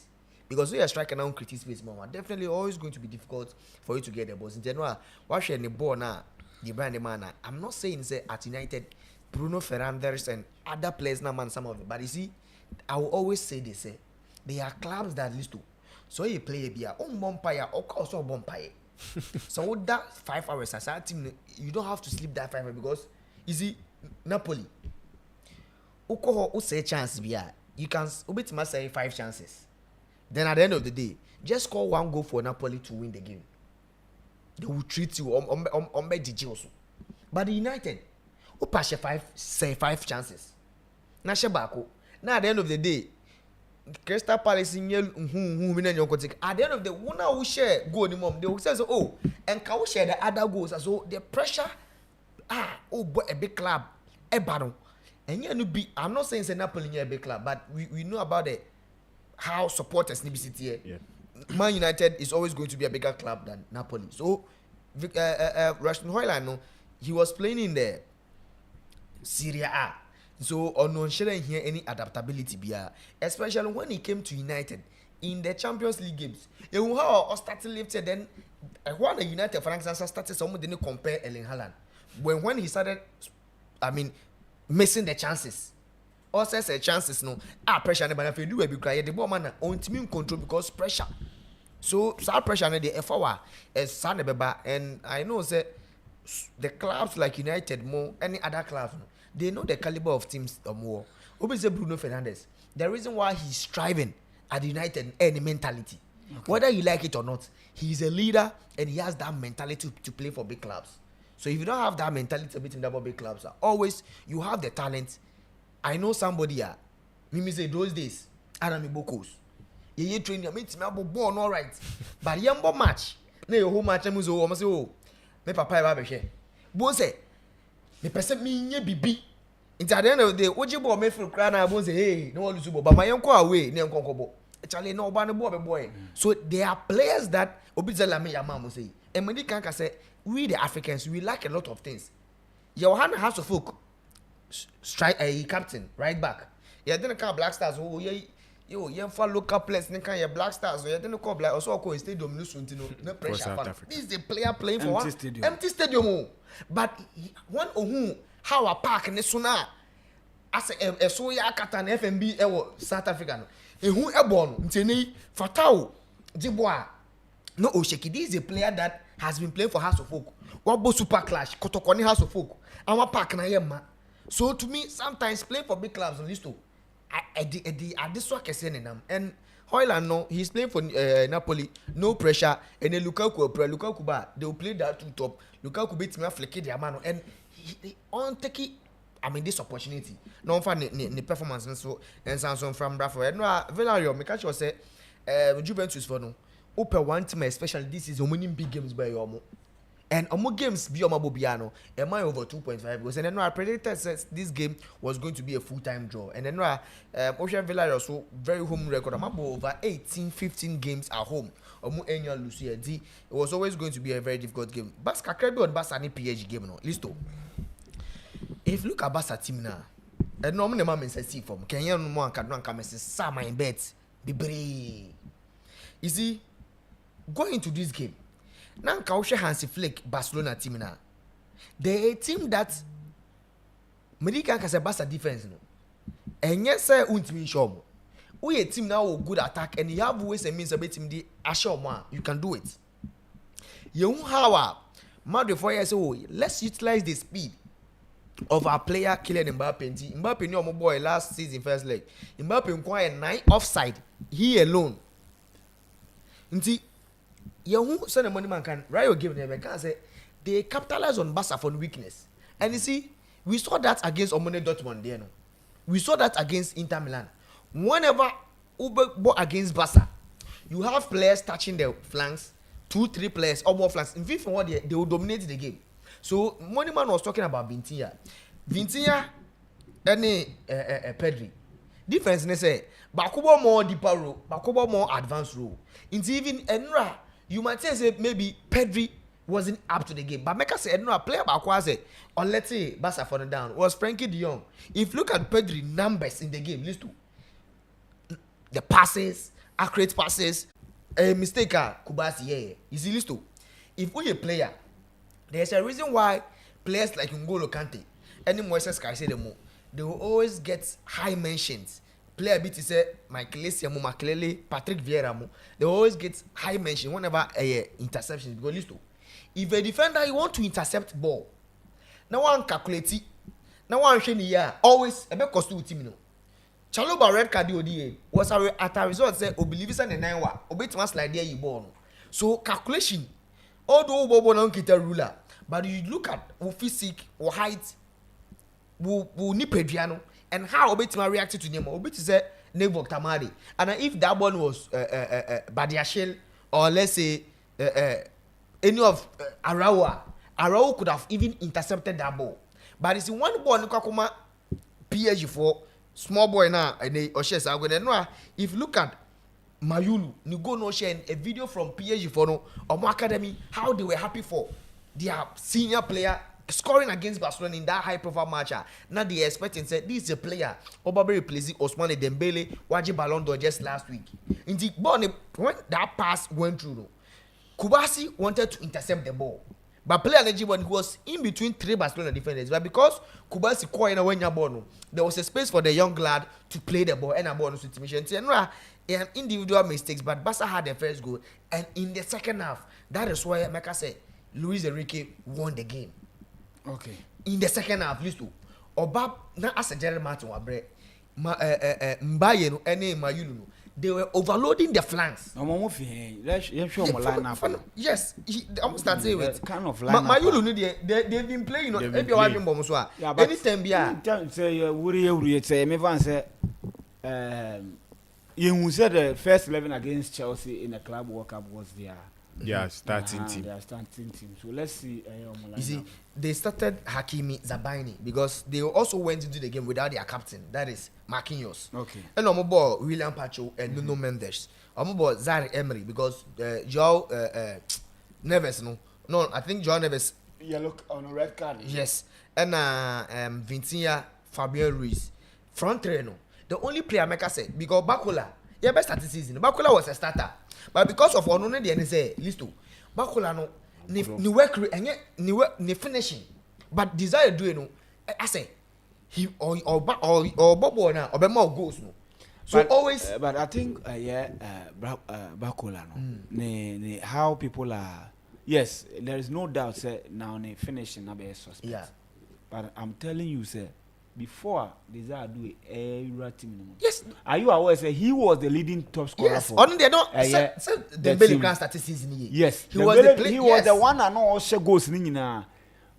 because we are striking now creating space more. Definitely always going to be difficult for you to get the balls. In general, watch the ball now, the brand man. I'm not saying say at United, Bruno Fernandes and other players now man some of them, but you see, I will always say they are clubs that list to. So you play a beer, bumpire, or also bumpire. So with that 5 hours as a team, you don't have to sleep that 5 hours because you see Napoli. Who say chance you can say 5 chances. Then at the end of the day, just score 1 goal for Napoli to win the game. They will treat you on DJ also. But the United, who pass 5 chances. Now at the end of the day, Crystal Palace in at the end of the one who share goal the mom they will say so, oh and can we share the other goals so the pressure boy a big club a battle and you be I'm not saying say Napoli a big club but we know about it how supporters need to here. Yeah. Man United is always going to be a bigger club than Napoli. So Rasmus Højlund no he was playing in the Serie A. So on shouldn't hear any adaptability especially when he came to United in the Champions League games. You how started lifted then when the United for instance started someone didn't compare Erling Haaland. When he started missing the chances. Also say chances no pressure but if you do a big cry the ball man on team control because pressure. So pressure the FOA is Sanebeba and I know say the clubs like United more any other clubs they know the caliber of teams more. Obviously Bruno Fernandes. The reason why he's striving at United any mentality. Okay. Whether you like it or not, he's a leader and he has that mentality to play for big clubs. So if you don't have that mentality to beat in double big clubs, always you have the talent. I know somebody Mimi say those days, Adam Ibokos. You train your mates, born all right. But young match. No your whole match almost say, oh, me papa share. Bo say the person me nye bibi. Into at the end of the day, what you bought me for crying I won't say, hey, no one to but my uncle away, no uncle. Actually, no boy. So there are players that Obizela me your mom will say. And when you can say, we the Africans, we lack a lot of things. Your hand has to folk strike a captain, right back. Yeah, then a Black Stars, oh, yeah, yo for local players ne kan Black Stars you don't call black also call stadium no suntino no pressure fan. This is the player playing for empty one stadium. Empty stadium. But one who how a park ne so na as a so ya kata na FMB South Africa no who e born nteni fatao Jiboa no Osheki. This is a player that has been playing for House of Folk. Wabo Super Clash Kotokoni House of Folk. Our park na yema. So to me sometimes playing for big clubs on this too. I this one can say and Hoyland no he's playing for Napoli, no pressure, and then Lukaku ba they will play that two top. Lukaku beat me flick their man and he on take this opportunity. No fan the performance so and Samson from Bradford. No Valerio me catch you say Juventus for no open one team especially this is winning big games by Yomo. And among games beyond Bobiano, am I over 2.5 goals? And then I predicted this game was going to be a full-time draw. And then Ocean Villa also very home record. I'm over 15 games at home. Annual Lucia D. It was always going to be a very difficult game. Baska Krebi on Basa ni PSG game no. Listo. If you look at Basa team now, and no man man say see from Kenya no one can come say Sam my bet be brave. You see, going into this game. Now Kausha Hansi Flick Barcelona team now. They a team that American can say Barca defense no. And yes sir ultimate show. We a team now with good attack and you have ways and means about team the assure you can do it. You how Madrid for years oh let's utilize the speed of our player Kylian Mbappe. Mbappe knew my boy last season first leg. Mbappe inquired 9 offside. He alone. Nti you send the money man can Rayo give them can say they capitalize on Barca for weakness. And you see, we saw that against Omone Dortmund there. No? We saw that against Inter Milan. Whenever Uber bought against Barca, you have players touching the flanks, 2-3 players or more flanks. In FIFA, what they will dominate the game. So Money Man was talking about Vintia, any Pedri. Difference they say Bakubo more deeper role, Bakubo more advanced role. It's even Enra. You might say maybe Pedri wasn't up to the game, but make us say no player Bakwaze or let's say Barca for the down was Frankie De Jong. If you look at Pedri numbers in the game, list to the passes, accurate passes, a mistake Kubasi you see list to if we a player, there's a reason why players like N'Golo Kante, any Moises Caicedo, they will always get high mentions. Player bit is Michael Essien, Makelele, Patrick Vieira, they always get high mention whenever interceptions because listen, if a defender you want to intercept ball, now one calculate it, now one shiny always a bit cost to team no. Chaloba red card ODA was at a result say Obilivis and 9 obey one slide there you born. So calculation, although Bobo don't get a ruler, but you look at who physique or height, who ni Pedriano. And how Obetima reacted to them? Obet say Nebo Tamari. And if that one was Badiashil or let's say any of Arawa could have even intercepted that ball. But it's one ball Nukakuma PSG for small boy now and they Oshes are going to if you look at Mayulu, you go no share a video from PSG for no or academy how they were happy for their senior player scoring against Barcelona in that high profile match. Now they expecting say this is a player Obabere replacing Ousmane Dembele Waji Ballon d'Or just last week. Indeed, when that pass went through, Kubasi wanted to intercept the ball. But player Najibon was in between 3 Barcelona defenders. But because Kubasi caught in when there was a space for the young lad to play the ball and a bonus situation. And individual mistakes, but Barca had the first goal. And in the second half, that is why Mecca said Luis Enrique won the game. Okay. In the second half, listen. Oba na as a general Martin Wabre, Mbaye no ene Mayulu no. They were overloading the flanks. Let's show my lineup. Yes, I'm starting with kind of lineup. Mayulu they've been playing. If you're watching Bomoswa, anytime be say Uri say me van say you said the first 11 against Chelsea in the Club World Cup was there. Yeah, starting team. They are starting team. So let's see. You see, they started Hakimi Zabaini because they also went into the game without their captain. That is Marquinhos. Okay. And Omobo William Pacho and Nuno Mendes. Omobo Zaire Emery because Joao Neves no, I think Joao Neves yellow on a red card. Yes, and Vitinha Fabian Ruiz front three no. The only player Mecca said because Bakola Yeah, best start the season. Bakola was a starter, but because of one the end say listo. Bakola no ni work ni finishing, but desire do you know? I say he or Bobo na or be more goals no. So but, always. But I think Bakola no. How people are. Yes, there is no doubt. Say now they finishing na be suspect. Yeah. But I'm telling you, say before Desire do a team. Yes. Are you aware? Say he was the leading top scorer Yes. for. On they don't. The Belly Grand statistics in Yes. He was the one and all share goals ni.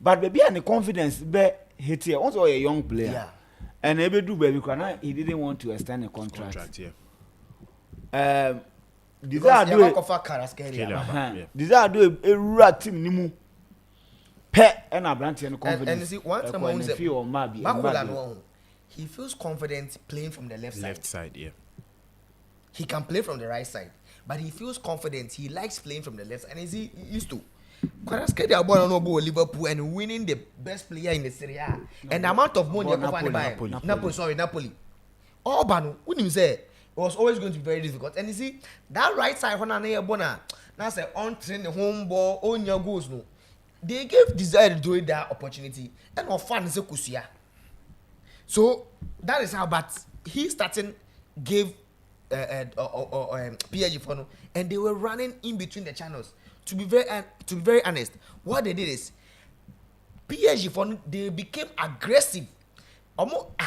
But baby and the confidence be hit here. Also a young player. Yeah. And ebe do baby because he didn't want to extend a contract. Desire do Desire do a rat team nimu. Pet and a brand and confidence. And see one time I say Bakola no. He feels confident playing from the left side. Left side, yeah. He can play from the right side, but he feels confident. He likes playing from the left, and he used to. Kvaratskhelia born on Liverpool and winning the best player in the Serie A. And the amount of money Napoli. Orban, when you say it was always going to be very difficult. And you see that right side when Bona now say on train the home ball on your goals no. They gave Desire to do that opportunity and of fun is a kusia. So that is how, but he starting gave PSG for no, and they were running in between the channels. To be very honest, what they did is PSG for no, they became aggressive.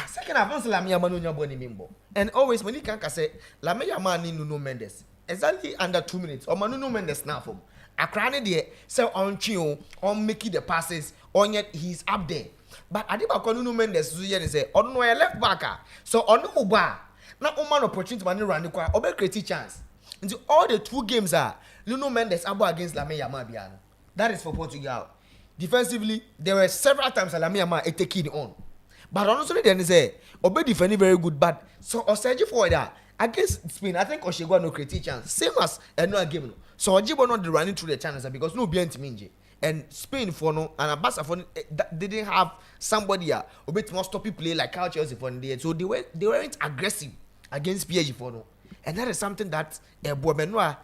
Second half, Lamine Yamal no boni mimbo, and always when he can say Lamine Yamal ni Nuno Mendes exactly under 2 minutes. Or Nuno Mendes now for Akrane there say on Chio on making the passes on yet he's up there. But Adiba Nuno Mendes say on no left backer so on no bar. Now, man opportunity to run the quiet, or create chance. Into all the 2 games are Nuno Mendes against Lamine Yamal. That is for Portugal. Defensively, there were several times Lamine Yamal taking on. But honestly, then say Obe defending very good. But so Sergio for that against Spain, I think Oshigwa no create chance. Same as another game. So Ojibo not running through the channels because no behind Minji. And Spain for no and Abasa for didn't have somebody Obe to stop you play like how Chelsea for there. So they weren't aggressive against PSG for no, and that is something that Bournemouth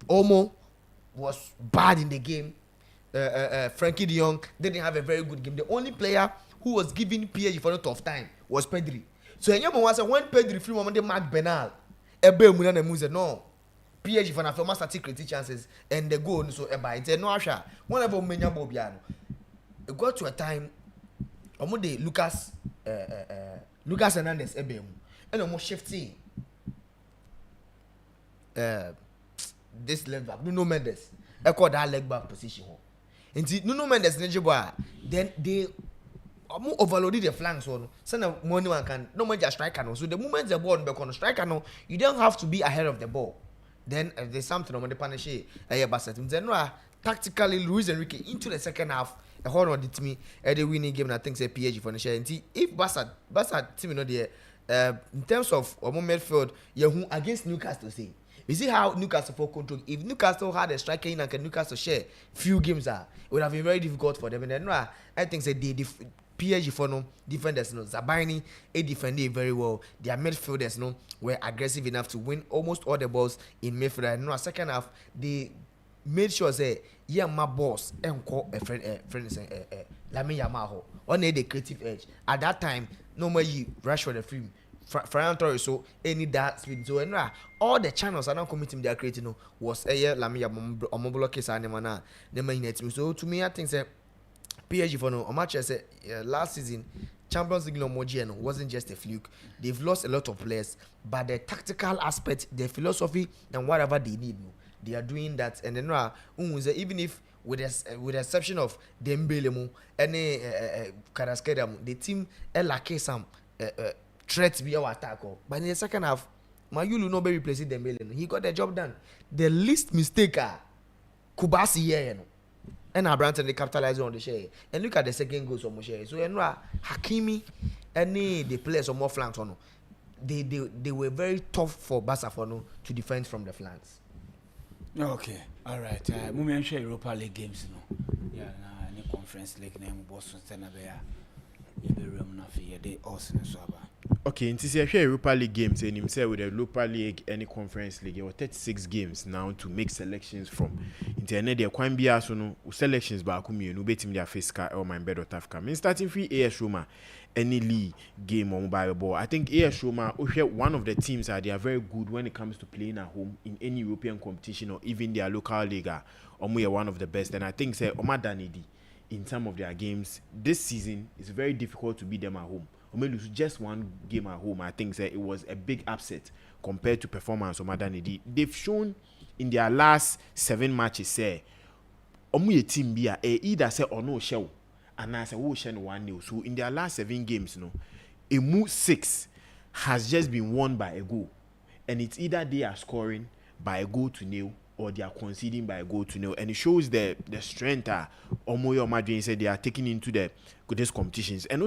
Omo was bad in the game. Frankie De Jong didn't have a very good game. The only player who was giving PSG for a tough time was Pedri. So when Pedri free moment they mark Bernal, no PSG for na film start creating chances and the goal so it's no asha. Whenever Menya Bobiano, it got to a time. Lucas Hernandez ebemu and almost shifting this left back Nuno Mendes call that leg back position and Nuno Mendes then they overloaded the flanks one so now money one can no man just striker no so the moment the ball back on striker no you don't have to be ahead of the ball then there's something on the punish Basset then tactically Luis Enrique into the second half a whole of the team the winning game and I think say PSG for the share and if Barca team know there in terms of midfield you against Newcastle say you see how Newcastle for control if Newcastle had a striker in and can Newcastle share few games it would have been very difficult for them and then I think say the PSG for no defenders no Zabani defended very well their midfielders no were aggressive enough to win almost all the balls in midfield and second half they made sure say my boss and call a friend Lamine Yamal on the creative edge at that time no more you rush for the film Ferran Torres so any that speed so and all the channels are not committing their creating was Lamine Yamal on block case and the main team so to me I think say PSG for no match say last season Champions League no wasn't just a fluke. They've lost a lot of players but the tactical aspect the philosophy and whatever they need they are doing that and then even if with the exception of Dembele any Kvaratskhelia the team lack some threats be our attack but in the second half Mayulu no be replacing Dembele he got the job done the least mistake Kubasi here and Abraham they capitalize on the share and look at the second goal from share so Hakimi any the players on more flanks on they were very tough for Barca to defend from the flanks. Okay, all right. We share Europa League games, no. Yeah, any conference league name Boston Tenabea. Yɛbɛwura na afei yɛde us no so aba. Okay, in this Europa League games, and himself with the Europa League, any conference league, or 36 games now to make selections from. Internet, there can be also no selections back home. You know, betting their face car or MYBET.AFRICA. I mean, starting free AS Roma, any league game on mobile ball. I think AS Roma, one of the teams they are very good when it comes to playing at home in any European competition or even their local league. We are one of the best, and I think say Omadanidi in some of their games this season it's very difficult to beat them at home. Or lose just one game at home. I think it was a big upset compared to performance of Madanidi. They've shown in their last 7 matches say a team be either say or no show and I say oh share 1-0. So in their last 7 games, Emu 6 has just been won by a goal. And it's either they are scoring by a goal to nil or they are conceding by a goal to nil, and it shows the strength Omoyo Madrid said they are taking into the goodness competitions. And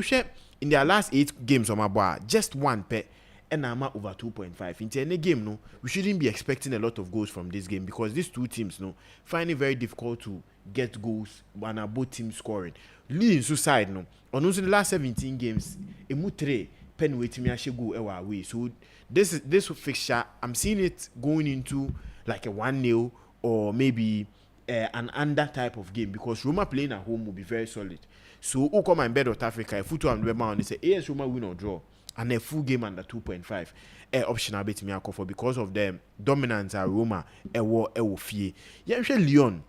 in their last 8 games on my bar, just one pet and I'm over 2.5. In any game, we shouldn't be expecting a lot of goals from this game because these two teams find it very difficult to get goals when both teams scoring. Leading side on the last 17 games, emu 3 pen waiting me go away. So this fixture, I'm seeing it going into like a 1-0 or maybe an under type of game because Roma playing at home will be very solid. So who come and MYBET.AFRICA, a foot and Roma and they say AS Roma win or draw and a full game under 2.5 option I bet me for because of the dominance at Roma will fear. Yeah, Lyon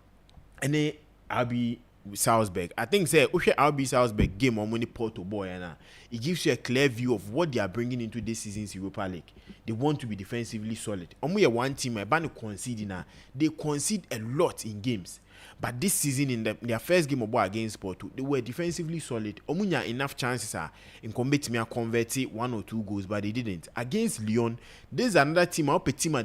and RB Salzburg. I think say RB Salzburg game on money Porto boy and it gives you a clear view of what they are bringing into this season's Europa League. They want to be defensively solid. We are one team conceding they concede a lot in games. But this season in their first game against Porto, they were defensively solid. Omunya enough chances in combat me convert 1 or 2 goals, but they didn't. Against Lyon, there's another team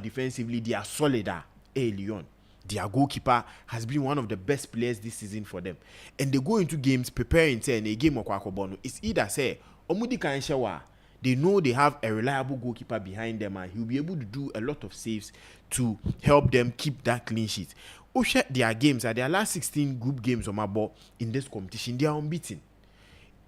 defensively, they are solid. Lyon. Their goalkeeper has been one of the best players this season for them. And they go into games preparing to a game of Kwakobono. It's either say, Omudi Kanshawa, they know they have a reliable goalkeeper behind them and he'll be able to do a lot of saves to help them keep that clean sheet. Their games, their last 16 group games on my ball in this competition, they are unbeaten.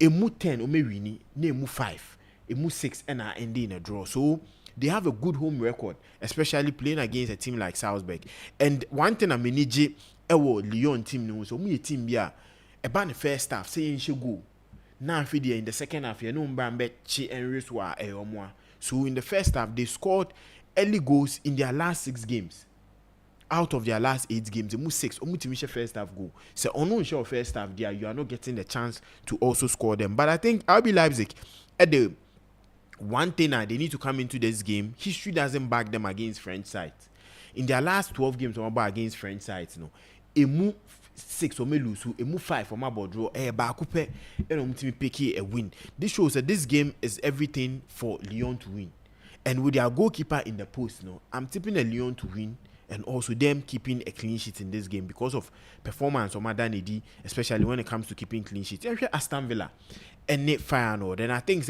Emu 10, Omewini, Emu 5, Emu 6, and are ending in a draw. So they have a good home record, especially playing against a team like Salzburg. And one thing I manage Lyon team knows, so me a team here, about the first half, saying she go. Now in the second half, you know, Mbambe, Chi and Riswa, Omwa. So in the first half, they scored early goals in their last 6 games. Out of their last 8 games, they moved 6. Omutimisha first half goal. So on show first half, there you are not getting the chance to also score them. But I think RB Leipzig at the one thing they need to come into this game, history doesn't back them against French sides. In their last 12 games against French sides, emu 6 or lose, emu 5 for my board draw, bakupe, and pick a win. This shows that this game is everything for Lyon to win. And with their goalkeeper in the post, I'm tipping a Lyon to win, and also them keeping a clean sheet in this game because of performance of Madanidi, especially when it comes to keeping clean sheets. Aston Villa and Nate Feyenoord, and I think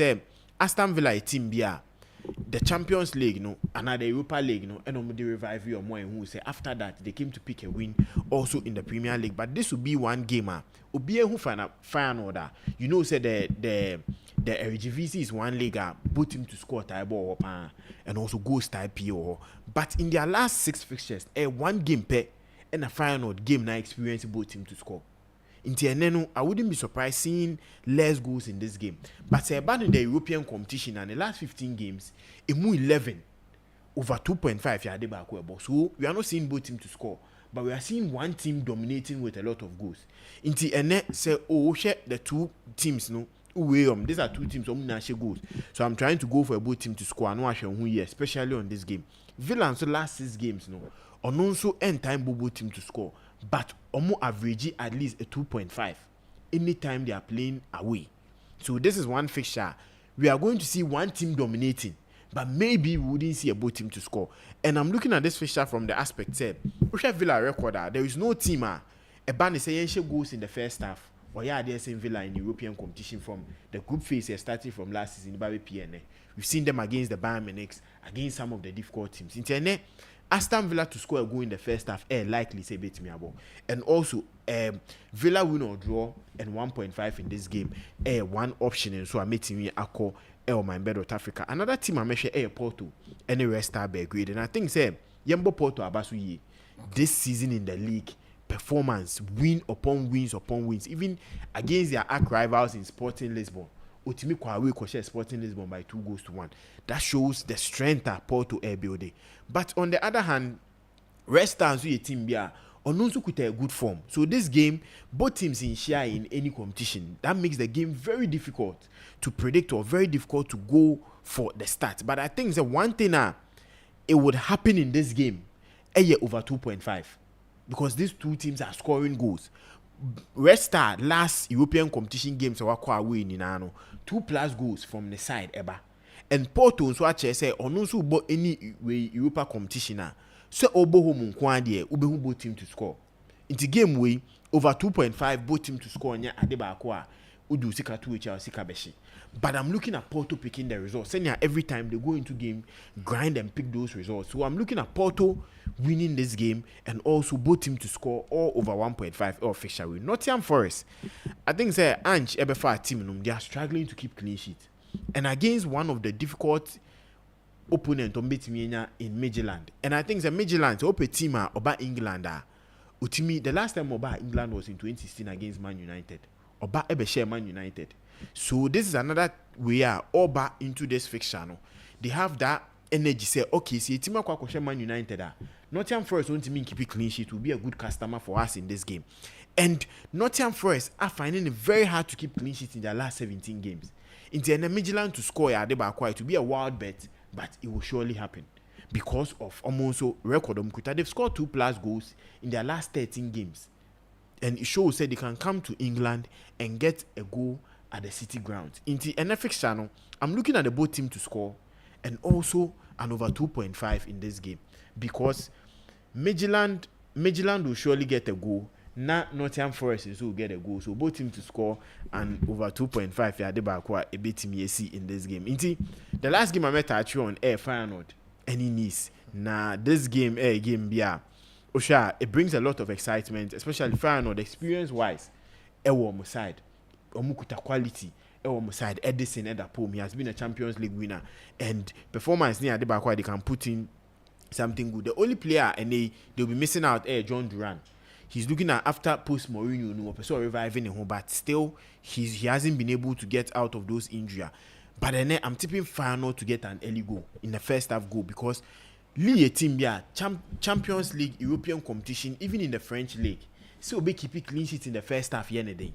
Aston Villa a team bia the Champions League another Europa League and they revive you or more who say after that they came to pick a win also in the Premier League, but this will be one game obi who Feyenoord say the Eredivisie is one league both team to score type ball and also goals type PO, but in their last 6 fixtures one game per and a Feyenoord game now experience both team to score. I wouldn't be surprised seeing less goals in this game. But about in the European competition and the last 15 games, emu 11 over 2.5 so we are not seeing both teams to score, but we are seeing one team dominating with a lot of goals. The 2 teams these are 2 teams goals. So I'm trying to go for a both team to score. I know I shall especially on this game. Villa so last 6 games on also end time both team to score. But Omo average at least a 2.5 anytime they are playing away. So this is one fixture. We are going to see one team dominating, but maybe we wouldn't see a both team to score. And I'm looking at this fixture from the aspect Villa record there is no team a ban is goals in the first half. Or they're saying Villa in European competition from the group phase starting from last season. We've seen them against the Bayern Munich, against some of the difficult teams. Aston Villa to score a goal in the first half, likely say bet me about. And also, Villa win or draw and 1.5 in this game, one option, and so I made me a call on MYBET.AFRICA. Another team I mentioned, Porto, any rest star grade, and I think say Yembo Porto Abasu ye this season in the league. Performance, win upon wins, even against their arch rivals in Sporting Lisbon. Otimi Kwawe Koshe Sporting Lisbon by 2-1. That shows the strength that Porto are building. But on the other hand, Red Stars with a team here Onunsu could a good form. So this game, both teams in share in any competition. That makes the game very difficult to predict or very difficult to go for the start. But I think the one thing it would happen in this game, over 2.5. Because these two teams are scoring goals. Red Star last European competition games are away in 2+ goals from the side eba. And Porto so actually say onunsu bo any way Europa competition so obo home nkwade ube both team to score. In the game way over 2.5 both team to score nya ade ba ko a udu sika 2 sika beshi. But I'm looking at Porto picking the results. Senior every time they go into game, grind and pick those results. So I'm looking at Porto winning this game and also both teams to score all over 1.5 or fixture win. Nottingham Forest, I think say Ange Ebefa team they are struggling to keep clean sheet. And against one of the difficult opponent on Betimiena in Midland. And I think the Midland open team about England Utimi the last time about England was in 2016 against Man United. Oba Ebeshe Man United. So this is another way all back into this fixture. No? They have that energy. Say, okay, see, team kwa Man United. Nottingham Forest want to mean keep it clean sheet will be a good customer for us in this game. And Nottingham Forest are finding it very hard to keep clean sheet in their last 17 games. In the Midland to score, it will be a wild bet, but it will surely happen because of almost record. They've scored 2+ goals in their last 13 games, and it shows that they can come to England and get a goal at the City ground. In the NFX channel, I'm looking at the both team to score and also an over 2.5 in this game because Midland will surely get a goal. Nottingham Forest will get a goal. So both teams to score and over 2.5 yeah, they back a bit in this game. Inti, the last game I met at you on Feyenoord any Nice. Nah, this game game yeah. Osha, it brings a lot of excitement, especially Feyenoord experience wise. Ewo side. Omukuta quality. Ewo side. Edison Edapom. He has been a Champions League winner. And performance near the back they can put in something good. The only player and they'll be missing out John Duran. He's looking at after post Mourinho, so reviving him, but still he hasn't been able to get out of those injuries. But then I'm tipping Feyenoord to get an early goal in the first half goal because Lille team Champions League, European competition, even in the French league, so be keeping clean sheet in the first half day.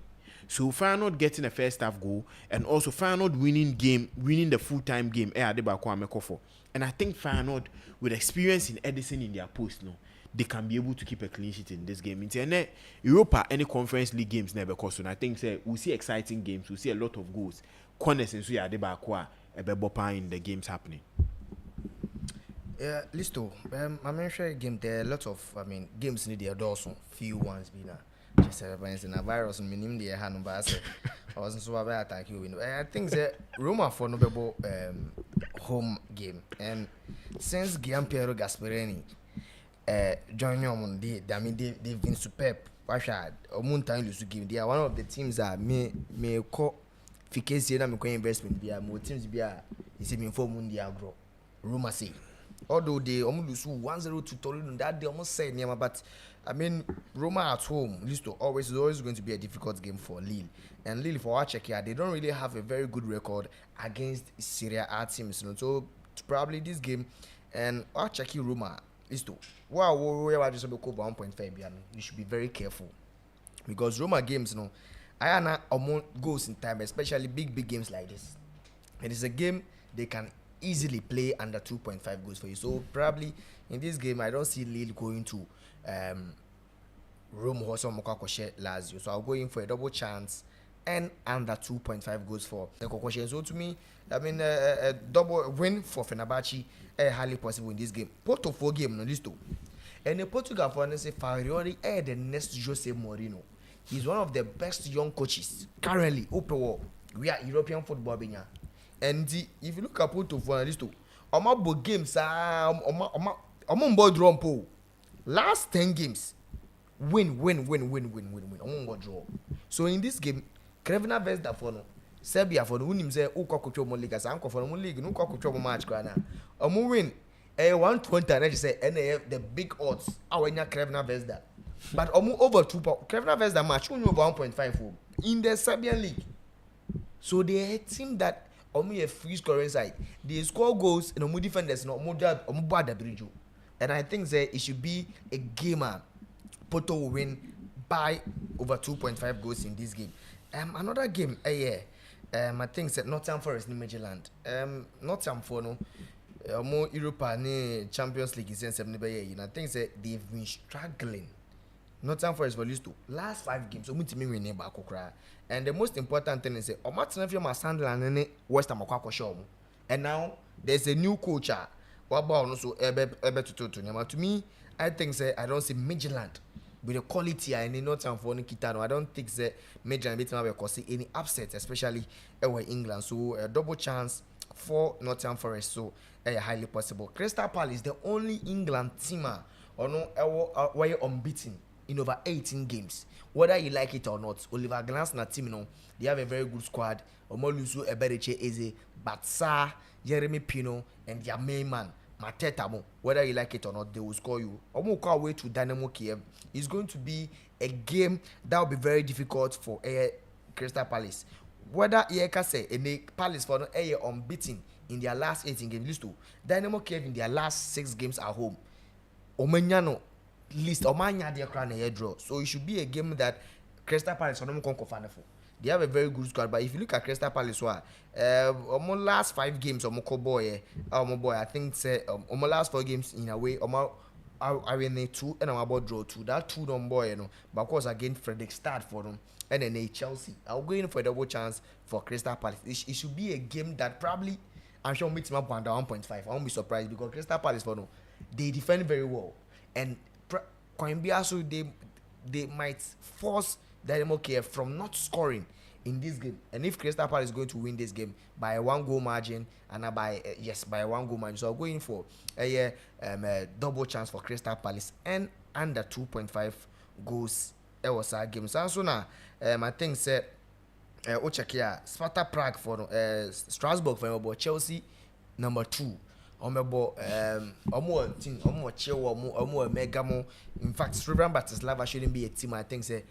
So Feyenoord getting a first half goal and also Feyenoord winning the full-time game. And I think Feyenoord with experience in Edison in their post they can be able to keep a clean sheet in this game. In Europa, any conference league games never cost. And I think we'll see exciting games. We'll see a lot of goals. Corners and so yeah, in the games happening. Yeah, Listo. I mentioned a game. There are a lot of games need their doors. Few ones be now. Just in a virus and minimum the hand but I wasn't so about attack you. I think that Roma for no home game and since Giampiero Gasperini. Join them they've been superb. Pasha time to give. They are one of the teams that may call Fikesi and investment. They are more teams. They are it's been 4 months. Grow. Roma say. Although they almost lose 1-0 to Torino, that they almost said Nema, but Roma at home is always going to be a difficult game for Lille. And Lille for our check here, they don't really have a very good record against Serie A teams. So probably this game and our check here Roma. Wow, we just about 1.5. You should be very careful because Roma games, I am not goals in time, especially big games like this. It is a game they can easily play under 2.5 goals for you. So probably in this game, I don't see Lille going to Rome or Mokakoshe Lazio. So I'll go in for a double chance and under 2.5 goals for the Kokoshe. So to me, a double win for Fenerbahce highly possible in this game. Porto 4 game no listo. And the Portugal for say Farioli the next Jose Mourinho. He's one of the best young coaches currently. We are European football binya. And if you look at Porto for listo, Oma bo games Omon draw po. Last 10 games, win. Omon draw. So in this game, Krevina versus Dafono, Serbia for the win say uko kucho mo league as anko for mo league no kucho mo match krana. Omon win 120 and say the big odds awenya Krevina versus that. But Omon over 2 Krevina versus that match only over 1.5 in the Serbian league. So they a team that a free scoring side. They score goals and omu defenders no omu bad bridge. And I think that it should be a gamer. Porto will win by over 2.5 goals in this game. Another game, I think that Nottingham Forest in Midland. Nottingham for no more Europa ni Champions League is in 7 and I think that they've been struggling. Nottingham Forest were used to last 5 games. So we team win back okra. And the most important thing is say Omatna Sunderland and West Ham show. And now there's a new coach. What about also ebe to me, I think say I don't see Midland with the quality and not time for Nikitano. I don't think say Midland will see any upset, especially in England. So a double chance for Nottingham Forest. So highly possible. Crystal Palace is the only England teamer or no where unbeaten in over 18 games. Whether you like it or not, Oliver Glance na team no, they have a very good squad. Omolusu Ebereche Eze, Batsa, Jeremy Pino, and their main man. Mateta mo, whether you like it or not, they will score you. Omo call away to Dynamo Kiev. It's going to be a game that will be very difficult for Crystal Palace. Whether Yeka say a Palace for no unbeaten in their last 18 games, list to Dynamo Kiev in their last 6 games at home. Omanyano list Omanya their crown a draw. So it should be a game that Crystal Palace for no conquer for. They have a very good squad, but if you look at Crystal Palace, almost last 5 games, boy, I think say almost last 4 games in a way, I win 2 and I'm about draw 2. That 2 don't boy, you know, but of course again Frederick start for them and then Chelsea. I'll go in for a double chance for Crystal Palace. It should be a game that probably I'm sure meets up under 1.5. I won't be surprised because Crystal Palace for them, they defend very well and so they might force Dynamo Kiev from not scoring in this game. And if Crystal Palace is going to win this game by a 1 goal margin and by a 1 goal margin, so I'm going for a double chance for Crystal Palace and under 2.5 goals. It was our game. So now I think say check here Sparta Prague for Strasbourg for Chelsea number 2. Omo mega mo. In fact, Slovan Bratislava shouldn't be a team. I think say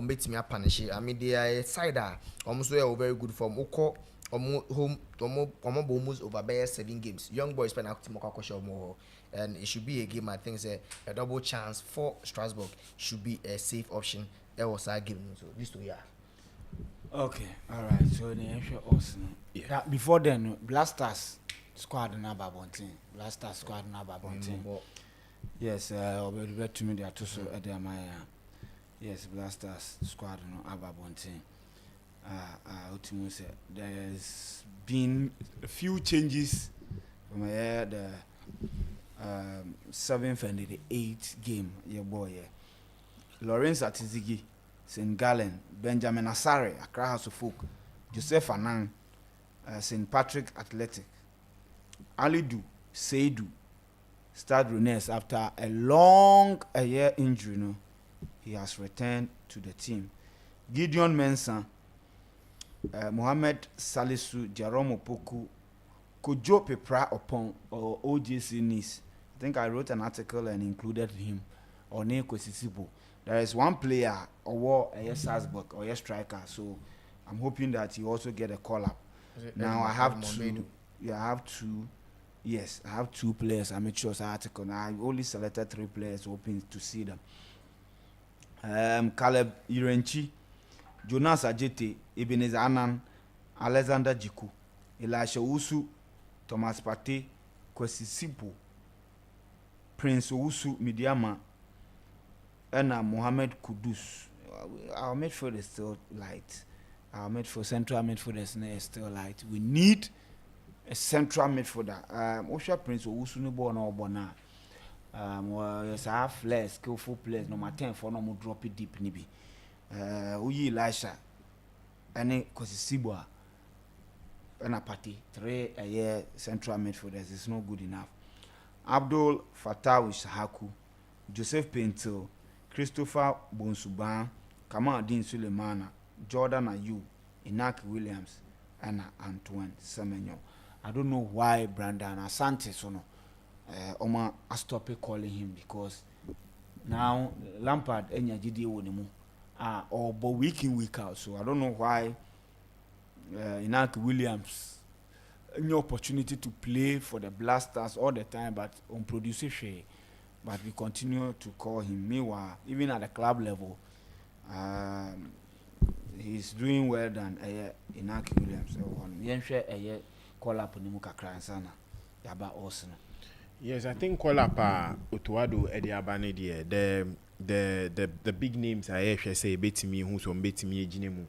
beat me up punish. I mean they are a sider. Almost a very good form. Oko home almost over by 7 games. Young boys spend out more, and it should be a game. I think say a double chance for Strasbourg should be a safe option. That was our game. So this 2 year. Okay, all right. So the answer also. Yeah. Before then, Blasters squad na babontin. Blasters squad na babontin. Yes, we to me there too so yes, Blasters squad no ababontin. Ultimo say there's been a few changes from the 7th and the 8th game. Yeah, boy, yeah. Lawrence Atizigi, St. Gallen, Benjamin Asare, Accra House of Folk, Joseph Anang, St. Patrick Athletic, Alidu, Seidu, Stade Rennes after a long year injury. No, he has returned to the team. Gideon Mensah, Mohamed Salisu, Jerome Opoku, Kojo Pepra upon or OJC Nice. I think I wrote an article and included him. Or Nekosisibo. There is one player or a Salzburg or a striker, so I'm hoping that he also get a call up. Now I have 2. Yeah, I have 2. Yes, I have 2 players. I made sure it's an article. Now I only selected 3 players, hoping to see them. Caleb Irenchi, Jonas Ajete, Ebenezer Anan, Alexander Jiku, Elisha Usu, Thomas Partey, Kwesi Sipo, Prince Owusu Midiama, and Mohamed Kudus. Our midfield is still light. Our midfield, central midfield is still light. We need a central midfielder. Osha Prince Owusu no born or bona. Yes, I have flares, skillful players. Number 10 for no more drop it deep nibi. Uyi Elisha, and Kosisibwa, and a party 3 a year central midfielders is not good enough. Abdul Fattah Ishaku, Joseph Pinto, Christopher Bonsuban, Kamaldeen Sulemana, Jordan Ayew, Inaki Williams, and Antoine Semenyo. I don't know why Brandon Asante so no. Oma I stop calling him because now Lampard enya GD wonimu or but week in week out. So I don't know why Inaki Williams any opportunity to play for the Blasters all the time, but on produce share. But we continue to call him. Meanwhile, even at the club level, he's doing well than Inaki Williams. Yenhwe call up on Kakra sana. Yaba also. Yes, I think call up Otuado Eddie Abane the big names I say betimi who's on betimi ejinemu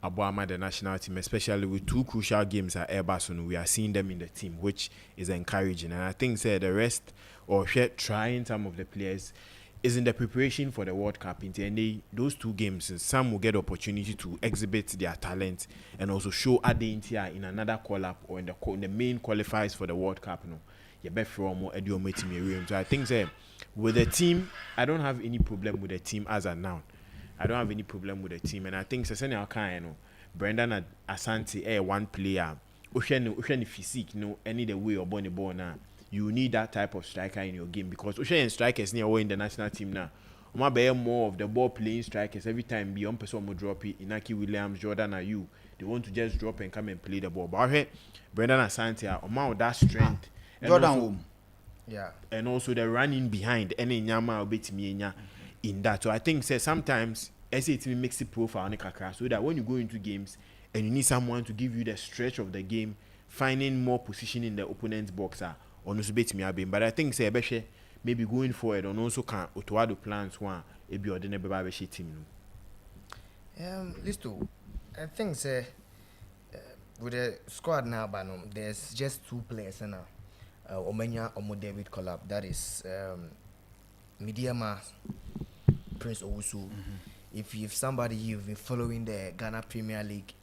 Abuama the national team, especially with two crucial games at Airbus, we are seeing them in the team, which is encouraging. And I think the rest or trying some of the players is in the preparation for the World Cup. In those two games, some will get opportunity to exhibit their talent and also show identity in another call-up or in the main qualifiers for the World Cup. So I think with the team, I don't have any problem with the team as of now. I don't have any problem with the team, and I think Brendan Asante one player. Ocean physique, any the way or born ball now. You need that type of striker in your game because Ocean strikers near in the national team now. More of the ball playing strikers every time beyond person will drop it. Inaki Williams, Jordan Ayew, they want to just drop and come and play the ball. But I heard Brendan Asante amount that strength. Jordan yeah, and also the running behind any nyama obetimi in that. So I think sometimes SAT makes it profile so that when you go into games and you need someone to give you the stretch of the game, finding more position in the opponent's boxer on betimi. But I think maybe going forward and also can Otuado plans one a be ordinary baby team. Listo. I think with the squad now, but there's just two players now. Omenya Omo David collab, that is Midiama Prince Owusu. If somebody you've been following the Ghana Premier League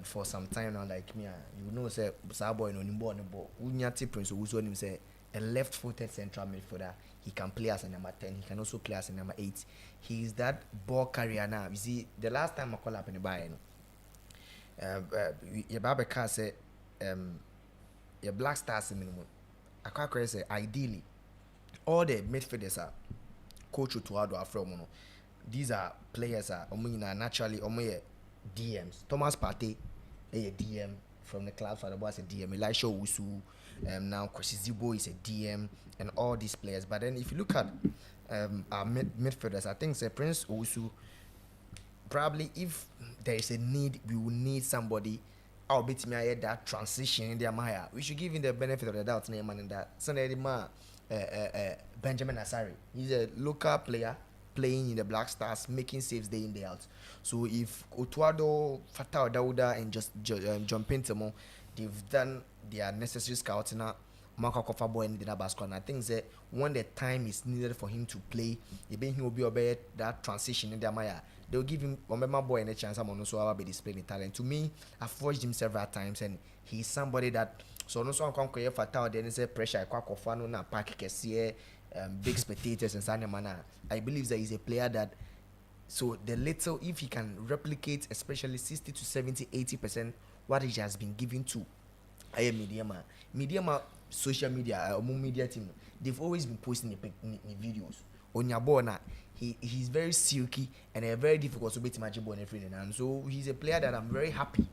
for some time now, like me, you know say Sabo no nimbo on the ball. Unyati Prince Owusu him say a left-footed central midfielder. He can play as a number 10. He can also play as a number 8. He is that ball carrier now. You see, the last time I call up in the Bayern, Yababeka said your Black Stars minimum. I can't say ideally all the midfielders are coach Otuado from these are players are naturally DMs. Thomas Partey a DM from the club for the boss a DM. Elisha Owusu now Kwesizibo is a DM and all these players. But then if you look at our midfielders, I think Prince Owusu probably if there is a need, we will need somebody. I'll bet me I that transition in the Maya. We should give him the benefit of the doubt name and that. Sunday Benjamin Asari. He's a local player playing in the Black Stars, making saves day in day out. So if Otuado, Fatah Dauda and just John Pintamo, they've done their necessary scouting now. Marco Kofabo and the Nabasco. And I think that when the time is needed for him to play, he will be obeyed that transition in the Maya. They'll give him my boy and a chance. I'm also about be displaying talent. To me, I've watched him several times, and he's somebody that so no so can create fatal. Then is a pressure. Kwakofano na pack big spectators and Sanya Mana. I believe that he's a player that. So the little if he can replicate, especially 60 to 70, 80% what he has been given to, Mediama social media, media team, they've always been posting the videos on your board now. He's very silky and a very difficult to beat Majibo and everything. And so he's a player that I'm very happy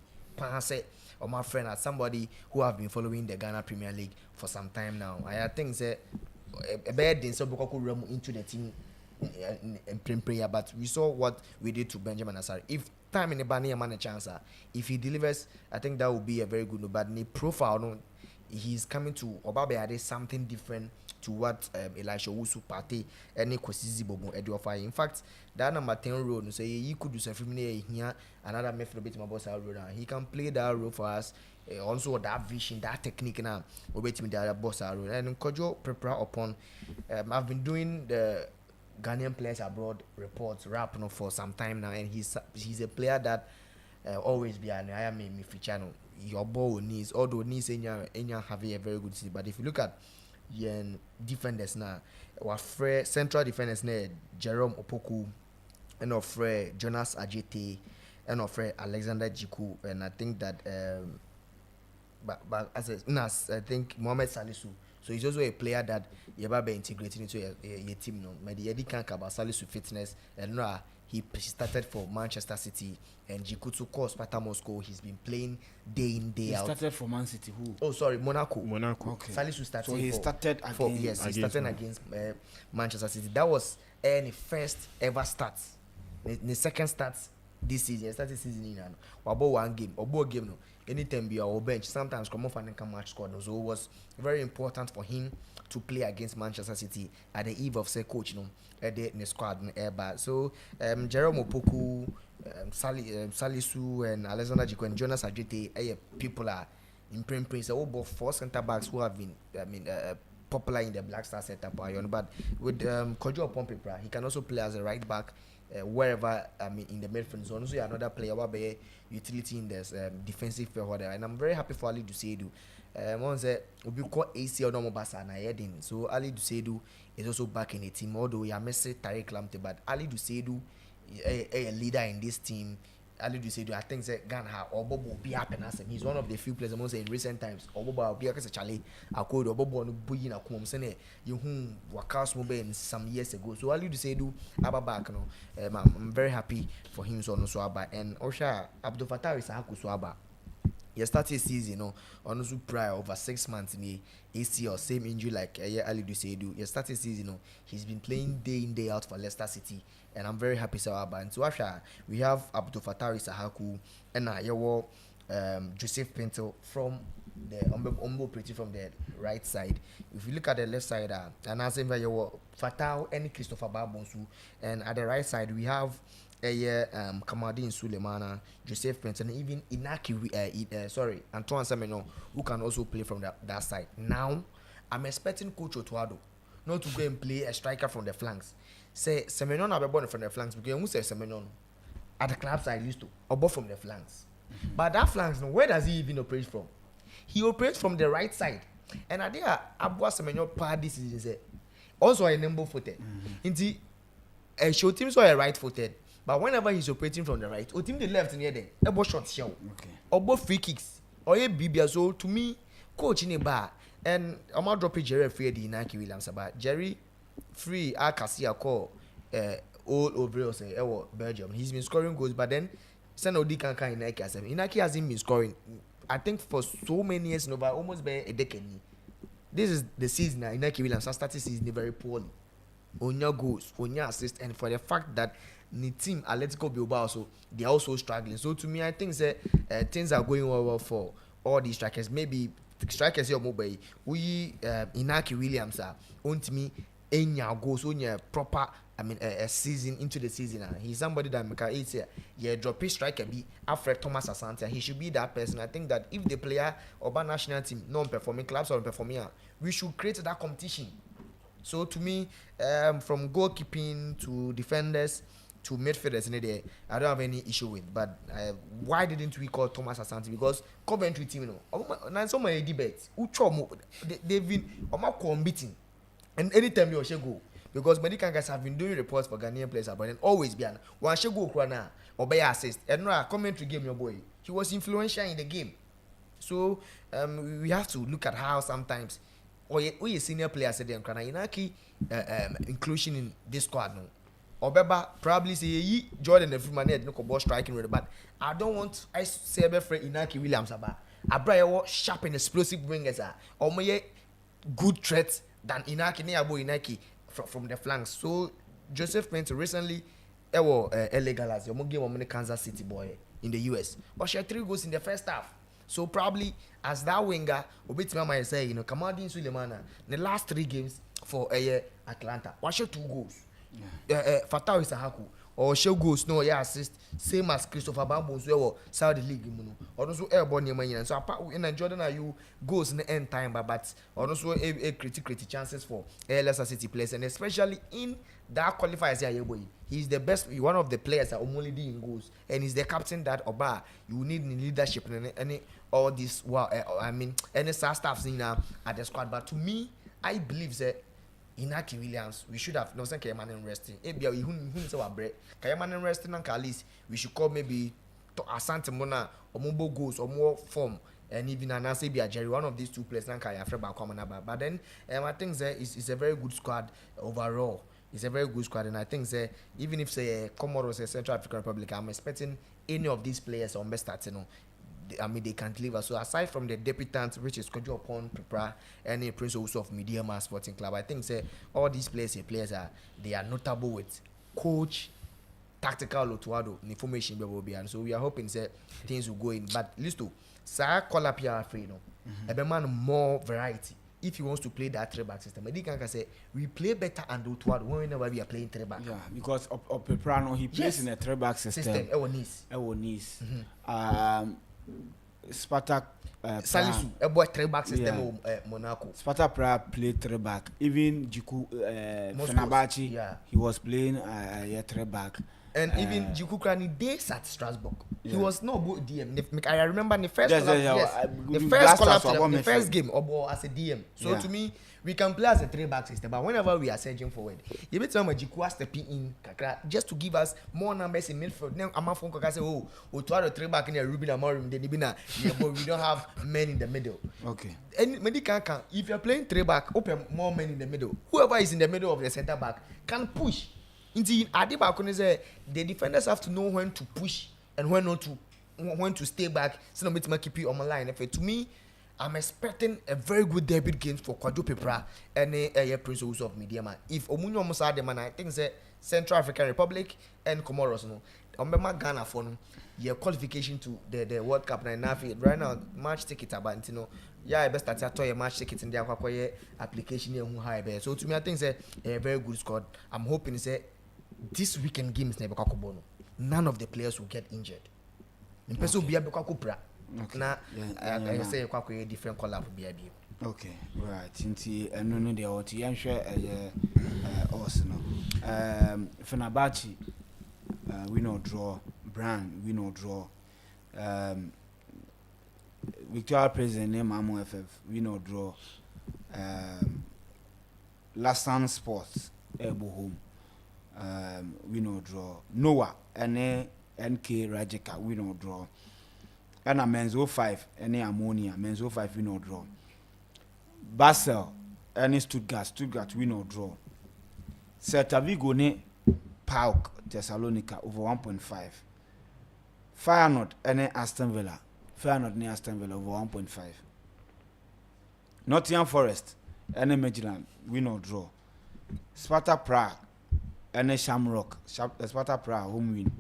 or my friend as somebody who have been following the Ghana Premier League for some time now. I think a bad thing so Boko run into the team in prayer, but we saw what we did to Benjamin Asari. If time in the Bani man a chance, if he delivers, I think that would be a very good but the profile no, he's coming to Obabe Ade something different to what Elisha Owusu Partey and Kwesizibo Ediofa. In fact, that number 10 role, say he could do something here, another method bit my boss out road. He can play that role for us. Also that vision, that technique now, obey me that boss out road. And Kojo prepare upon I've been doing the Ghanaian players abroad reports rap for some time now, and he's a player that always be an I am me feature. Your ball needs, although needs any have a very good season. But if you look at yen defenders na wa frɛ central defenders na Jerome Opoku and of Jonas Ajete and of Alexander Jiku, and I think that but I think Mohamed Salisu. So he's also a player that you ever be integrated into your team. No, but the Eddie can't about Salisu fitness and he started for Manchester City and Jiku to course Sparta Moscow. He's been playing day in day out. He started for Man City. Who? Oh, sorry, Monaco. Okay. Salisu started. So he started against. Yes, he started against Manchester City. That was the first ever start. The second start this season. He started season in about one game or game no. Anytime be our bench. Sometimes come off and come match squad. So it was very important for him to play against Manchester City at the eve of say coach at the squad but so Jerome Opoku, Salisu and Alexander Jiku and Jonas Ajete people are in prince both four centre backs who have been popular in the Black Star setup but with Kojo Pompey he can also play as a right back wherever in the midfield zone. So another player will be utility in this defensive forward, and I'm very happy for Ali Duseidu. One say we call ACL no Mobasa na heading. So Ali Duseidu is also back in the team. Although we are missing Tariq Lamptey, but Ali Duseidu a leader in this team. Ali Duseidu, I think that Ghana or Bobo be happen as he's one of the few players among in recent times. Or Bobo be a Charlie, I could or Bobo no buy in a come sene you whom Wakas Mobe some years ago. So Ali Duseidu aba back no. I'm very happy for him so no swaba and Osha Abdul Fattah Isahaku swaba. He started season, honestly prior over 6 months in the ACL, same injury like Ali Duseidu. He started season, he's been playing day in day out for Leicester City, and I'm very happy so about. And so after we have Abdul Fattah Isahaku and Joseph Pinto from the Ombo Pretty from the right side. If you look at the left side, and as in Fattah and Christopher Babonsu, and at the right side we have Kamadin Sulemana, Joseph Pinto, and even Inaki, Antoine Semeno, who can also play from that side. Now, I'm expecting Coach Otuado not to go and play a striker from the flanks. Say Semeno na be born from the flanks because who say Semeno at the club side used to or from the flanks. But that flanks, where does he even operate from? He operates from the right side. And at there, Abua Semeno part this is also a nimble footed. Indeed, a show team so a right footed. But whenever he's operating from the right, or team the left near there, a both shots show. Okay. Or both free kicks. Or a BB. So to me, coach in a bar. And I'm not dropping Jerry free the Nike Williams about Jerry free Akasia call all over Belgium. He's been scoring goals, but then Senodi can't in Nike as Inaki hasn't been scoring. I think for so many years now, but almost by a decade. This is the season now. Inaki Williams started season very poorly. Onya goals, Onya assist, and for the fact that the team Atletico Bilbao also they are also struggling. So to me, I think that things are going well for all these strikers. Maybe strikers here mobile. We Inaki Williams are on to me. Enya goals, Onya proper. A season into the season. He's somebody that make a drop his striker be Alfred Thomas Asante. He should be that person. I think that if the player of our national team non-performing clubs or performing, we should create that competition. So to me, from goalkeeping to defenders to midfielders in there, I don't have any issue with. But why didn't we call Thomas Asante? Because Coventry team, now so many debates. They've been unbeaten, and anytime you should go. Because medical guys have been doing reports for Ghanaian players, but then always be one should go crana or by assist. And no commentary game your boy. He was influential in the game. So we have to look at how sometimes or you senior players said them crana Inaki inclusion in this squad no. Or Beba probably say Jordan the free man no ball striking with but I don't want I say be friend Inaki Williams about. Abraya sharp and explosive wingers or more good threats than Inaki near boy Inaki. From the flanks. So Joseph Pinto recently illegal as your game on Kansas City boy in the US. But she had 3 goals in the first half. So probably as that winger, Obitima say, Kamadin Sulemana, the last 3 games for Atlanta. What 2 goals? Fattah Isahaku or show goals no assist same as Christopher Bambo Saudi League also airborne near so apart in Jordan are you goals in the end time but also a critical chances for Leicester City players and especially in that qualifiers here he's the best one of the players that only in goals and he's the captain that Oba you need in leadership and any all this any staffs in at the squad but to me I believe that Inaki Williams, we should have no sense Kayman resting. Ebia we who say our break. Kayman resting and at least we should call maybe to Asante Mona or Mumbo goals or more form. And even Anase be a Jerry, one of these two players, but then I think that is a very good squad overall. It's a very good squad, and I think that even if say Comoros or Central African Republic, I'm expecting any of these players on best start, they can't deliver. So aside from the debutant, which is Kojo Upon Prepara and the Prince also of Media Sporting Club, I think say all these players they are notable with coach, tactical Lotuado, information will be, and so we are hoping that things will go in. But listen, Sa call up here free a man more variety. If he wants to play that 3-back system, he can say we play better and do toward whenever we are playing 3-back. Yeah, because Peprano he plays in a 3-back system. Nice. Spartak Salisu, a boy 3-back system Monaco. Spartak Prague played 3-back. Even Jiku Fenerbahce, he was playing a 3-back. And even Jiku Krani days at Strasbourg. He was no good DM. I remember the first the first game as a DM. So to me, we can play as a 3-back system, but whenever we are surging forward, you better tell me Jiku stepping in just to give us more numbers in midfield. Then I'm phone say, oh, we try to 3-back in a Ruben Amorim, then but we don't have men in the middle. Okay. And if you're playing 3-back, open more men in the middle. Whoever is in the middle of the center back can push. Indeed, the defenders have to know when to push and when not to, when to stay back. So no matter keep you on my line. To me, I'm expecting a very good debut game for Kwadwo Pepra and a Prince of Media Man. If Omunyo Musa de man, I think the Central African Republic and Comoros no. Remember Ghana for your qualification to the World Cup right now match ticket about I best start to a match ticket in the application here. So to me, I think it's a very good squad. I'm hoping this weekend game is never none of the players will get injured. In person be able to na I say a different color be able. Okay, right. Inti eno de oti yanhwe us no. Fenerbahce we no draw, Brand we no draw. Victoria President name Amo FF we no draw. Lasan Sports Ebo home we no draw. Noah and NK Rajika we no draw. And a Menzo 5 any Ammonia Menzo 5 we no draw. Basel any Stuttgart we no draw. Celta Vigo ne PAOK Thessalonica over 1.5. Feyenoord any Aston Villa over 1.5. Nottingham Forest any Midland we no draw. Sparta Prague any Shamrock Sparta Prague home win.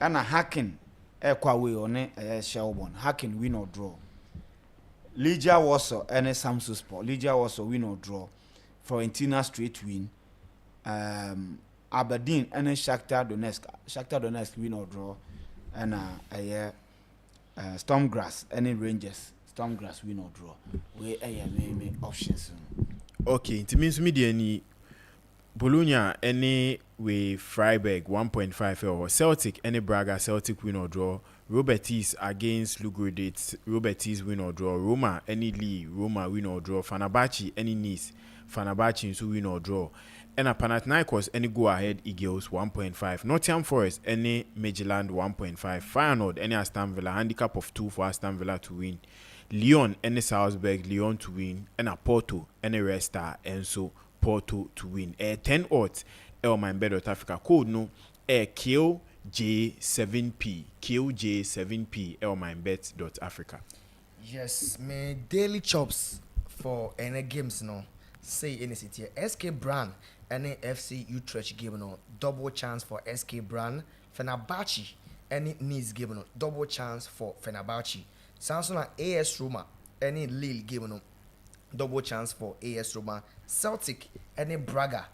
And a Hacking Ekwawe on Shelbourne Hacking we no draw. Legia Warsaw any Samsung Sport Legia Warsaw we no draw. Fiorentina straight win. Aberdeen any Shakhtar Donetsk we no draw. And Stormgrass any Rangers we no draw. We main options. Okay, it means media ni Bologna any with Freiburg 1.5 or Celtic any Braga Celtic win or draw. Robertis against Ludogorets Robertis win or draw. Roma any Lee Roma win or draw. Fenerbahce any Nice Fenerbahce so win or draw. And a Panathinaikos any go ahead Eagles 1.5. Nottingham Forest any Midland 1.5. Feyenoord any Aston Villa handicap of 2 for Aston Villa to win. Lyon any Salzburg Lyon to win. And a Porto any Red Star and so Porto to win. 10 odds MYBET.AFRICA code no KJ7P KJ7P MYBET.AFRICA. Yes, my daily chops for any games no. Say any city SK Brand any FC Utrecht game no double chance for SK Brand. Fenerbahce any Nice game no double chance for Fenerbahce. Samsung AS Roma any Lille game no double chance for AS Roma. Celtic any Braga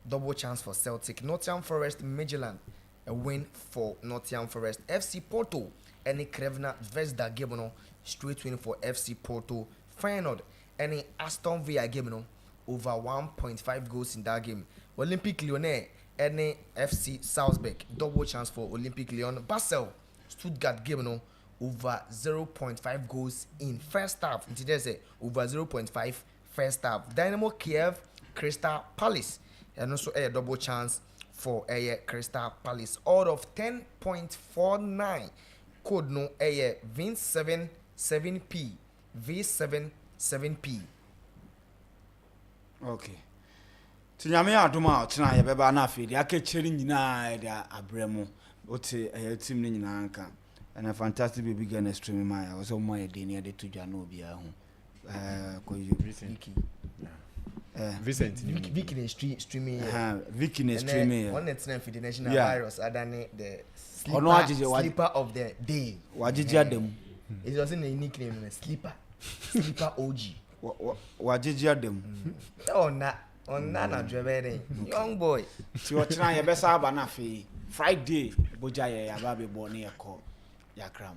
double chance for Celtic. Nottingham Forest Midland a win for Nottingham Forest. FC Porto any Crevena Vesda game no straight win for FC Porto. Feyenoord any Aston Villa game no over 1.5 goals in that game. Olympique Lyonnais any FC Salzburg double chance for Olympique Lyon. Basel Stuttgart game no over 0.5 goals in first half. There's over 0.5 first half. Dynamo Kiev, Crystal Palace. And also a double chance for a Crystal Palace. Out of 10.49. Code no a V7 7p. V7 7p. Okay. Tinyame adoma ochina ye beba na afedi akecheri nyina ya abremu ote team ni nyina anka and a fantastic baby girl na stream my also my dey near the to jano bia ho ko you Vincent Vicky na streaming Vicky na streaming one net for the national virus adane the sleeper of the day wajiji adam it was in a nickname sleeper OG wajiji adam on na driving young boy ti ochina ye besa aba na fe Friday boja ye aba be bo na ye ko yakram